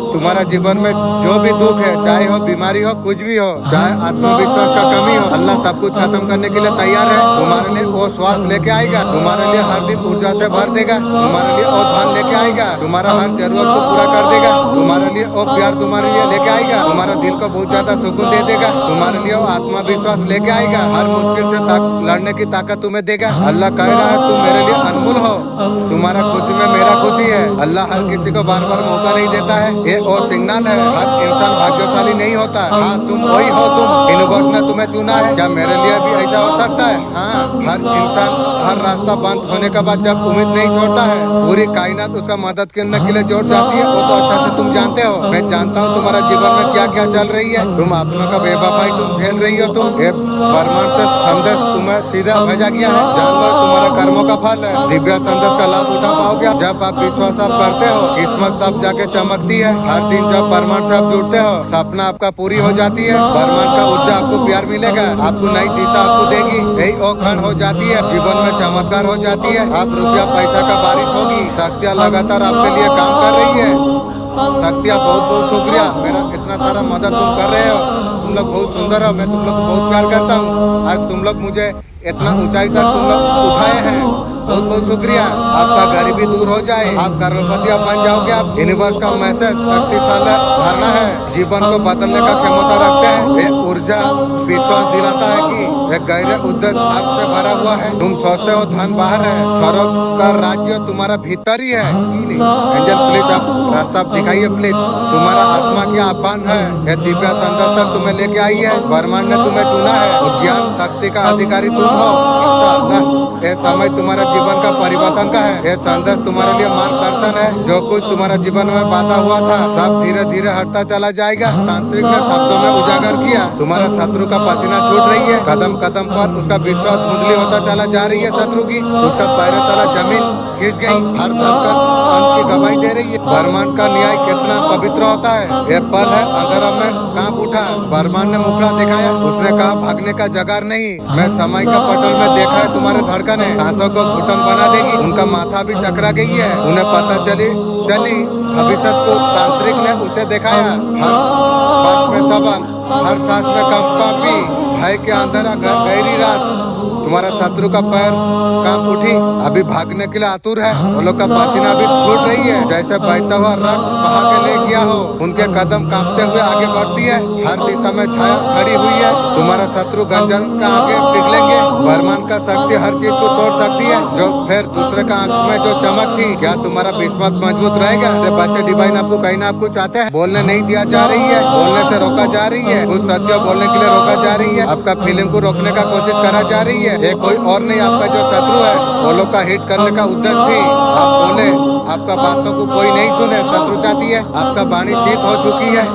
तुम्हारा जीवन में जो भी दुख है, चाहे हो बीमारी हो, कुछ भी हो, चाहे आत्मविश्वास का कमी हो, अल्लाह सब कुछ खत्म करने के लिए तैयार है। तुम्हारे लिए वो स्वास्थ्य लेके आएगा, तुम्हारे लिए हर दिन ऊर्जा से भर देगा, तुम्हारे लिए वो धन लेके आएगा, तुम्हारा हर जरूरत को पूरा कर देगा, तुम्हारे लिए वो प्यार तुम्हारे लिए लेके आएगा, तुम्हारा दिल को बहुत ज्यादा सुकून दे देगा, तुम्हारे लिए वो आत्मविश्वास लेके आएगा, हर मुश्किल से लड़ने की ताकत तुम्हें देगा। अल्लाह कह रहा है तुम मेरे लिए अनमोल हो, तुम्हारा खुशी में मेरा खुशी है। अल्लाह हर किसी को बार बार मौका नहीं देता है, ये वो सिग्नल है। हर इंसान भाग्यशाली नहीं होता। हाँ, तुम वही हो, तुम यूनिवर्स ने तुम्हें चुना है। क्या मेरे लिए भी ऐसा हो सकता है? हाँ, हर इंसान हर रास्ता बंद होने के बाद जब उम्मीद नहीं छोड़ता है, पूरी कायनात उसका मदद करने के लिए जोड़ जाती है। वो तो अच्छा से तुम जानते हो। मैं जानता हूँ तुम्हारा जीवन में क्या क्या चल रही है। तुम अपनों का बेवफाई तुम झेल रही हो। तुम ब्रह्मांड से संदेश तुम्हें सीधा भेजा गया है। जान लो तुम्हारा कर्मों का फल है। दिव्य संदेश का लाभ उठा पाओगे जब आप विश्वास आप करते हो। किस्मत तब जाके चमकती है। हर दिन जब ब्रह्मांड से आप जुड़ते हो, सपना आपका पूरी हो जाती है। ब्रह्मांड का ऊर्जा आपको प्यार मिलेगा, आपको नई दिशा आपको देगी। यही ओखंड हो जाती है, जीवन में चमत्कार हो जाती है। आप रुपया पैसा का बारिश होगी। शक्तियाँ लगातार आपके लिए काम कर रही है। शक्तियाँ बहुत बहुत शुक्रिया, मेरा इतना सारा मदद तुम कर रहे हो। तुम लोग बहुत सुंदर हो, मैं तुम लोग को बहुत प्यार करता हूँ। आज तुम लोग मुझे इतना ऊंचाई तक तुम लोग उठाए हैं, बहुत बहुत शुक्रिया। आपका गरीबी दूर हो जाए, आप करोड़पति आप बन जाओगे। आप यूनिवर्स का मैसेज शक्तिशाली धारणा है, जीवन को बदलने का क्षमता रखते हैं। ये ऊर्जा विश्वास दिलाता है कि एक गहरे उद्देश्य आपसे भरा हुआ है। तुम सोचते हो धन बाहर है, स्वर्ग का राज्य तुम्हारा भीतर ही है। एंजल प्लीज आप रास्ता दिखाइए प्लीज। तुम्हारा आत्मा की आह्वान है, ये दिव्य संदेश तक तुम्हें लेके आई है। ब्रह्मांड ने तुम्हें चुना है, ज्ञान शक्ति का अधिकारी तुम हो। ये समय तुम्हारा जीवन का परिवर्तन का है। ये संदेश तुम्हारे लिए मार्गदर्शन है। जो कुछ तुम्हारा जीवन में बाधा हुआ था सब धीरे धीरे हटता चला जाएगा। तांत्रिक ने शब्दों में उजागर किया, तुम्हारा शत्रु का पसीना छूट रही है। कदम कदम पर उसका विश्वास धुंधली होता चला जा रही है। शत्रु की उसका पैरों तला जमीन खींच गई। हर धड़कन अंत की गवाही दे रही है। ब्रह्मांड का न्याय कितना पवित्र होता है। ये पल है अंधेरा में कांप उठा। ब्रह्मांड ने मुखड़ा दिखाया, उसने कहा भागने का जगह नहीं। मैं समय का पटल में देखा है तुम्हारे धड़कन है, सांसों को घुटन बना देगी। उनका माथा भी चकरा गई है। उन्हें पता चली भविष्य को तांत्रिक ने उसे दिखाया। हर बात में सवाल, हर सांस में कंपी, भय के अंधेरा गहरी रात। तुम्हारा शत्रु का पैर कांप उठी, अभी भागने के लिए आतुर है। वो लोग का पसीना भी छूट रही है, जैसे बहता हुआ रक्त बहा के ले गया हो। उनके कदम कांपते हुए आगे बढ़ती है। हर दिशा में छाया खड़ी हुई है। तुम्हारा शत्रु गंजन का आगे पिघलेंगे। ब्रह्मांड का शक्ति हर चीज को तोड़ सकती है। जो फिर दूसरे का आंख में जो चमक थी, क्या तुम्हारा विश्वास मजबूत रहेगा? अरे बच्चे, डिवाइन आपको कहीं ना आपको चाहते हैं, बोलने नहीं दिया जा रही है, बोलने से रोका जा रही है। कुछ सत्य बोलने के लिए रोका जा रही है। आपका फीलिंग को रोकने का कोशिश करा जा रही है। ये कोई और नहीं, आपका जो शत्रु है वो लोग का हिट करने का उद्देश्य थी। आप बोले, आपका बातों को कोई नहीं सुने। शत्रु चाहती है, आपका वाणी शीत हो चुकी है।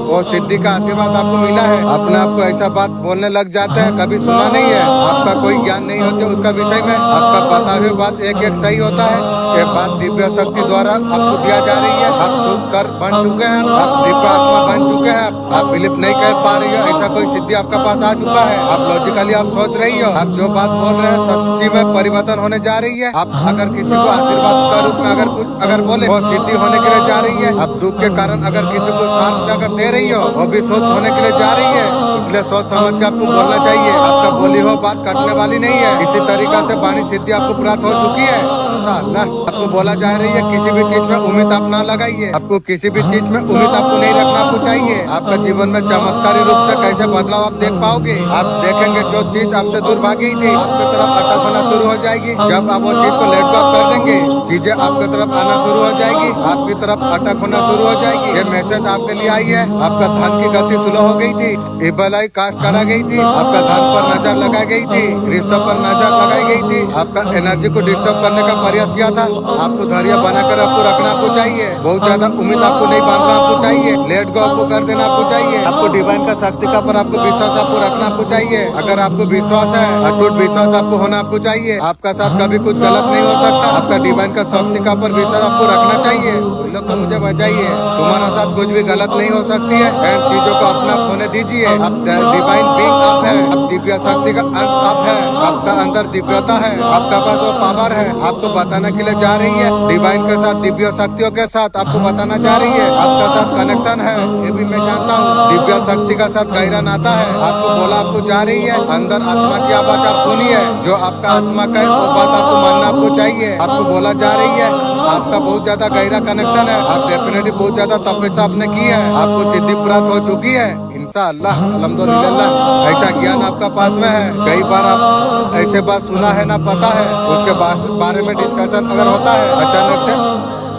वो सिद्धि का आशीर्वाद आपको मिला है। अपने आप को ऐसा बात बोलने लग जाते हैं, कभी सुना नहीं है। आपका कोई ज्ञान नहीं होता उसका विषय में। आपका पता हुई बात एक एक सही होता है। ये बात दिव्य शक्ति द्वारा आपको दिया जा रही है। आप शुभ कर बन चुके हैं, आप दिव्य आत्मा बन चुके हैं। आप बिलीव नहीं कर पा रही हो, ऐसा कोई सिद्धि आपका पास आ चुका है। आप लॉजिकली आप सोच रही हो, आप जो बात बोल रहे हैं सच्ची में परिवर्तन होने जा रही है। आप अगर किसी को आशीर्वाद का रूप में अगर बोले, वो सिद्धि होने के लिए जा रही है। आप दुख के कारण अगर किसी को शांत अगर दे रही हो, वो भी सोच होने के लिए जा रही है। इसलिए सोच समझ के आपको बोलना चाहिए। आपका बोली हो बात कटने वाली नहीं है। इसी तरीका से वाणी सिद्धि आपको प्राप्त हो चुकी है। आपको बोला जा रही है, किसी भी चीज में उम्मीद आप ना लगाइए। आपको किसी भी चीज में उम्मीद आपको नहीं रखना आपको चाहिए। आपका जीवन में चमत्कारी रूप से कैसे बदलाव आप देख पाओगे। आप देखेंगे जो चीज आपसे दूर भागी थी आपकी तरफ अटक होना शुरू हो जाएगी। जब आप वो चीज को लेट गो कर देंगे, चीजें आपकी तरफ आना शुरू हो जाएगी, आपकी तरफ अटक होना शुरू हो जाएगी। ये मैसेज आपके लिए आई है। आपका धन की गति स्लो हो गई थी, इबलाई कास्ट करा गई थी, आपका धन पर नजर लगाई गई थी, रिश्तों पर नजर लगाई गई थी, आपका एनर्जी को डिस्टर्ब करने का प्रयास किया था। आपको धैर्य बनाकर आपको रखना आपको चाहिए। बहुत ज्यादा उम्मीद आपको नहीं बांधना आपको चाहिए। लेट गो आपको कर देना आपको चाहिए। आपको डिवाइन का शक्ति का पर आपको विश्वास आपको रखना आपको चाहिए। अगर आपको विश्वास है, अटूट विश्वास आपको होना आपको चाहिए। आपका साथ कभी कुछ गलत नहीं हो सकता। आपका डिवाइन का शक्ति का पर विश्वास आपको रखना चाहिए। उन लोग को मुझे बचाइए, तुम्हारा साथ कुछ भी गलत नहीं हो सकती है। एंड चीजों को अपना होने दीजिए। आप डिवाइन बीइंग आप है, आप दिव्य शक्ति का अंश आप है। आपका अंदर दिव्यता है, आपका पास वो पावर है। आपको बताने के लिए जा रही है, डिवाइन के साथ दिव्य शक्तियों के साथ आपको बताना जा रही है। आपका साथ कनेक्शन है, ये भी मैं जानता हूँ। दिव्य शक्ति का साथ गहरा नाता है। आपको बोला आपको जा रही है, अंदर आत्मा की आवाज आप सुनिए। जो आपका आत्मा का है वो बात आपको मानना आपको चाहिए। आपको बोला जा रही है, आपका बहुत ज्यादा गहरा कनेक्शन है। आप डेफिनेटली बहुत ज्यादा तपस्या आपने की है, आपको सिद्धि प्राप्त हो चुकी है। इंशाअल्लाह अल्हम्दुलिल्लाह ऐसा ज्ञान आपका पास में है। कई बार आप ऐसे बात सुना है ना पता है, उसके बारे में डिस्कशन अगर होता है, अचानक से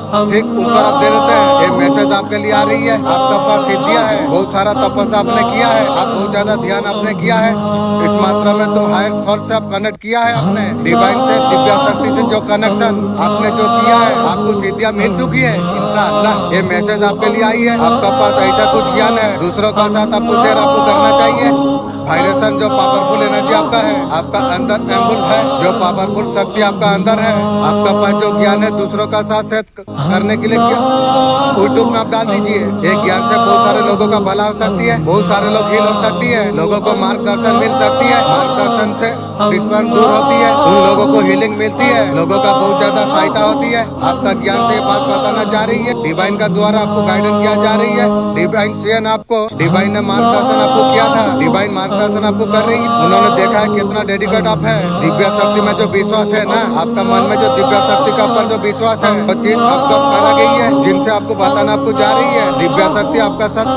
ठीक उत्तर आप दे देते हैं। ये मैसेज आपके लिए आ रही है। आपका पास सिद्धियां है, बहुत सारा तपस्या आपने किया है, आप बहुत ज्यादा ध्यान आपने किया है। इस मात्रा में तुम हायर सोल से आप कनेक्ट किया है। आपने डिवाइन से, दिव्य शक्ति से जो कनेक्शन आपने जो किया है, आपको सिद्धियां मिल चुकी है इंशाअल्लाह। ये मैसेज आपके लिए आई है। आपका पास ऐसा कुछ ज्ञान है, दूसरों का साथ आपको शेयर आपको करना चाहिए। वाइब्रेशन जो पावरफुल एनर्जी आपका है, आपका अंदर एम्बुल है, जो पावरफुल शक्ति आपका अंदर है। आपका पास जो ज्ञान है दूसरों का साथ शेयर करने के लिए यूट्यूब में आप डाल दीजिए। एक ज्ञान से बहुत सारे लोगों का भला हो सकती है, बहुत सारे लोग हील हो सकती है, लोगों को मार्गदर्शन मिल सकती है। मार्गदर्शन से दुश्मन दूर होती है, उन लोगों को हीलिंग मिलती है, लोगों का बहुत ज्यादा सहायता होती है। आपका ज्ञान से ये बात बताना जा रही है। डिवाइन का द्वारा आपको गाइडेंस किया जा रही है। डिवाइन से आपको डिवाइन ने मार्गदर्शन आपको किया था, डिवाइन मार्गदर्शन आपको कर रही है। उन्होंने देखा है कितना डेडिकेट आप है। दिव्य शक्ति में जो विश्वास है ना, आपका मन में जो दिव्य शक्ति का ऊपर जो विश्वास है, वो चीज आपको करा गई है, जिनसे आपको बताना आपको जा रही है। दिव्य शक्ति आपका साथ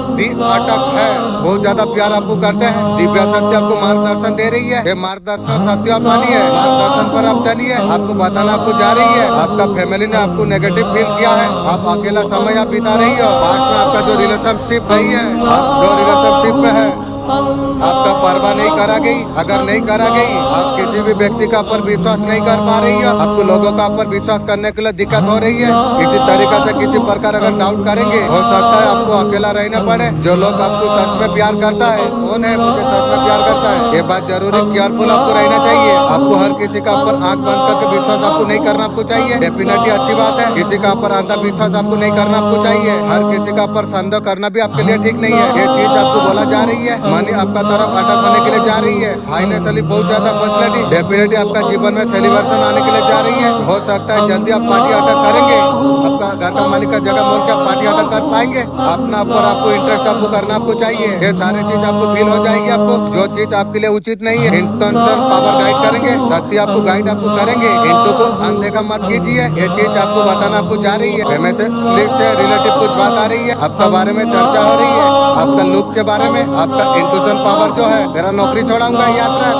अटक है, बहुत ज्यादा प्यार आपको करते हैं। दिव्य शक्ति आपको मार्गदर्शन दे रही है। ये मार्गदर्शन सत्य आप मानिए, मार्गदर्शन पर आप चलिए। आपको बताना आपको जा रही है। आपका फैमिली ने आपको नेगेटिव फील किया है, आप अकेला समय आप बिता रही हो। पास्ट में आपका जो रिलेशनशिप रही है, आप जो रिलेशनशिप में है, आपका परवाह नहीं करा गई। अगर नहीं करा गई, आप किसी भी व्यक्ति का ऊपर विश्वास नहीं कर पा रही है, आपको लोगों का ऊपर विश्वास करने के लिए दिक्कत हो रही है। किसी तरीके से किसी प्रकार अगर डाउट करेंगे, हो सकता है आपको अकेला रहना पड़े। जो लोग आपको सच में प्यार करता है, कौन है मुझे सच में प्यार करता है, ये बात जरूरी केयरफुल आपको रहना चाहिए। आपको हर किसी का ऊपर आंख बंद करके विश्वास आपको नहीं करना आपको चाहिए। डेफिनेटली अच्छी बात है, किसी का ऊपर अंधा विश्वास आपको नहीं करना आपको चाहिए। हर किसी का ऊपर संदेह करना भी आपके लिए ठीक नहीं है। ये चीज आपको बोला जा रही है, मनी आपका तरफ अटक होने के लिए जा रही है। फाइनेंशियली बहुत ज्यादा फैसिलिटी, डेफिनेटली आपका जीवन में सेलिब्रेशन आने के लिए जा रही है। हो सकता है जल्दी आप पार्टी अटक करेंगे, आपका घर का मालिक का जगह मोड़ के आप पार्टी अटक कर पाएंगे। अपना ऊपर आपको इंटरेस्ट आपको करना आपको चाहिए। ये सारी चीज आपको फील हो जाएगी। आपको जो चीज आपके लिए उचित नहीं है, इंटेंशन पावर गाइड करेंगे, शक्ति आपको गाइड आपको करेंगे। इंटू को अनदेखा मत कीजिए, ये चीज आपको बताना आपको जा रही है। में से रिलेटिव कुछ बात आ रही है, आपका बारे में चर्चा हो रही है, आपका लुक के बारे में, आपका इंट्यूशन पावर जो है, तेरा नौकरी छोड़ाऊंगा यात्रा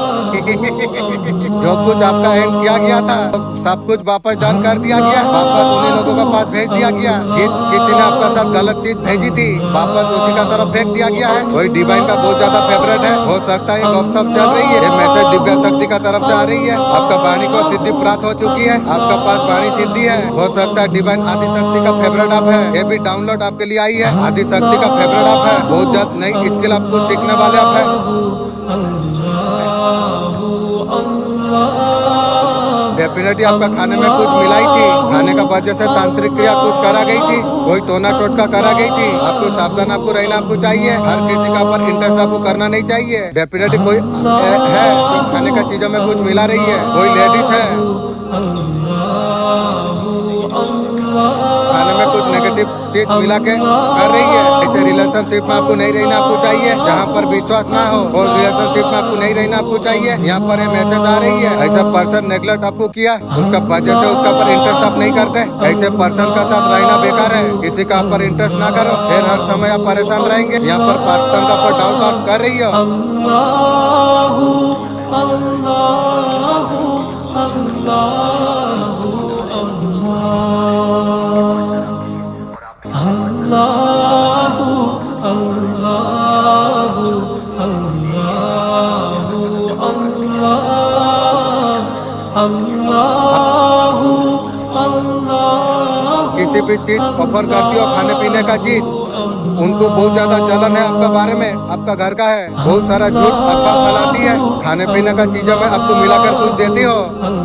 जो कुछ आपका एंड किया गया था, सब कुछ वापस डन कर दिया गया, वापस उन्हीं लोगों के पास भेज दिया गया। किसी ने आपका साथ गलत चीज भेजी थी, वापस उसी का तरफ फेंक दिया गया है। कोई डिवाइन का बहुत ज्यादा फेवरेट है, हो सकता है गपशप चल रही है, ये मैसेज दिव्य शक्ति का तरफ से आ रही है। आपका वाणी को सिद्धि प्राप्त हो चुकी है, आपका पास वाणी सिद्धि है। हो सकता है डिवाइन आदि शक्ति का फेवरेट आप है, ये भी डाउनलोड आपके लिए आई है। आदि शक्ति का फेवरेट आप है, बहुत जल्द नई स्किल आपको सीखने वाले आप है। डेफिनेटली आपका खाने में कुछ मिलाई थी, खाने का वजह से तांत्रिक क्रिया कुछ करा गई थी, कोई टोना टोटका करा गई थी। आपको सावधान आपको रहना आपको चाहिए। हर किसी का ऊपर इंटरेस्ट आपको करना नहीं चाहिए। डेफिनेटली कोई है जो खाने का चीजों में कुछ मिला रही है, कोई लेडीज है खाने में कुछ नेगेटिव चीज मिला के कर रही है। ऐसे रिलेशनशिप में आपको नहीं रहना आपको चाहिए, जहाँ पर विश्वास ना हो, और रिलेशनशिप में आपको नहीं रहना आपको चाहिए। यहाँ पर ये मैसेज आ रही है, ऐसा पर्सन नेग्लेक्ट आपको किया, उसका वजह से उसका पर इंटरेस्ट आप नहीं करते, ऐसे पर्सन का साथ रहना बेकार है। किसी का पर इंटरेस्ट ना करो, फिर हर समय आप परेशान रहेंगे। यहाँ पर पर्सन का पर डाउट आउट कर रही हो। किसी भी चीज ऑफर करती हो, खाने पीने का चीज, उनको बहुत ज्यादा जलन है आपका बारे में, आपका घर का है, बहुत सारा झूठ आपका फैलाती है। खाने पीने का चीजों में आपको मिलाकर कुछ देती हो,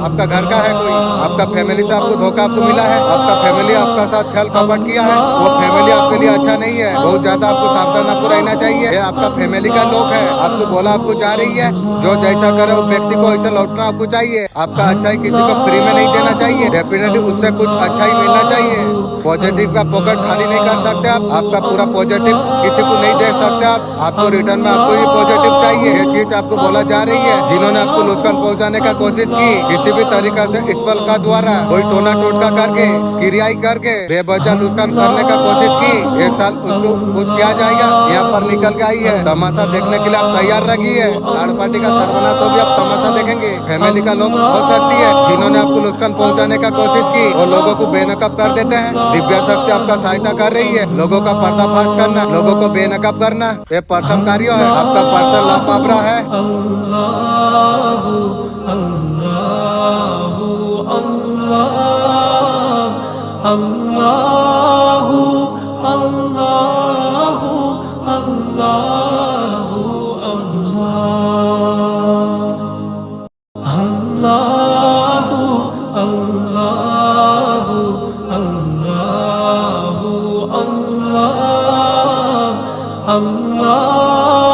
आपका घर का है कोई, आपका फैमिली से आपको धोखा आपको मिला है, आपका फैमिली आपका साथ छल कपट किया है, वो फैमिली आपके लिए अच्छा नहीं है। बहुत ज्यादा आपको सावधान आपको रहना चाहिए। ये आपका फैमिली का लोग है, आपको बोला आपको जा रही है, जो जैसा करे वो व्यक्ति को ऐसा लौटना आपको चाहिए। आपका अच्छाई किसी को फ्री में नहीं देना चाहिए, डेफिनेटली उससे कुछ अच्छा ही मिलना चाहिए। पॉजिटिव का पॉकेट खाली नहीं कर सकते आप, आपका पूरा पॉजिटिव किसी को नहीं दे सकते आप, आपको रिटर्न में आपको ही पॉजिटिव चाहिए। ये चीज आपको बोला जा रही है। जिन्होंने आपको नुकसान पहुंचाने का कोशिश की, किसी भी तरीका से इस पल का द्वारा कोई टोना टोटका करके, क्रियाई करके बेवजह नुकसान करने का कोशिश की, एक साल उसको कुछ किया जाएगा। यहाँ पर निकल गई है, तमाशा देखने के लिए आप तैयार रखिए। थर्ड पार्टी का सर्वनाश हो भी आप तमाशा देखेंगे। फैमिली का लोग हो सकती है जिन्होंने आपको नुकसान पहुंचाने का कोशिश की, और लोगों को बेनकाब कर देते हैं। दिव्य शक्ति आपका सहायता कर रही है, लोगों का पर्दाफाश करना, लोगों को बेनकाब करना, ये प्रथम कार्य है। आपका पर्सन लापाबरा है। Allah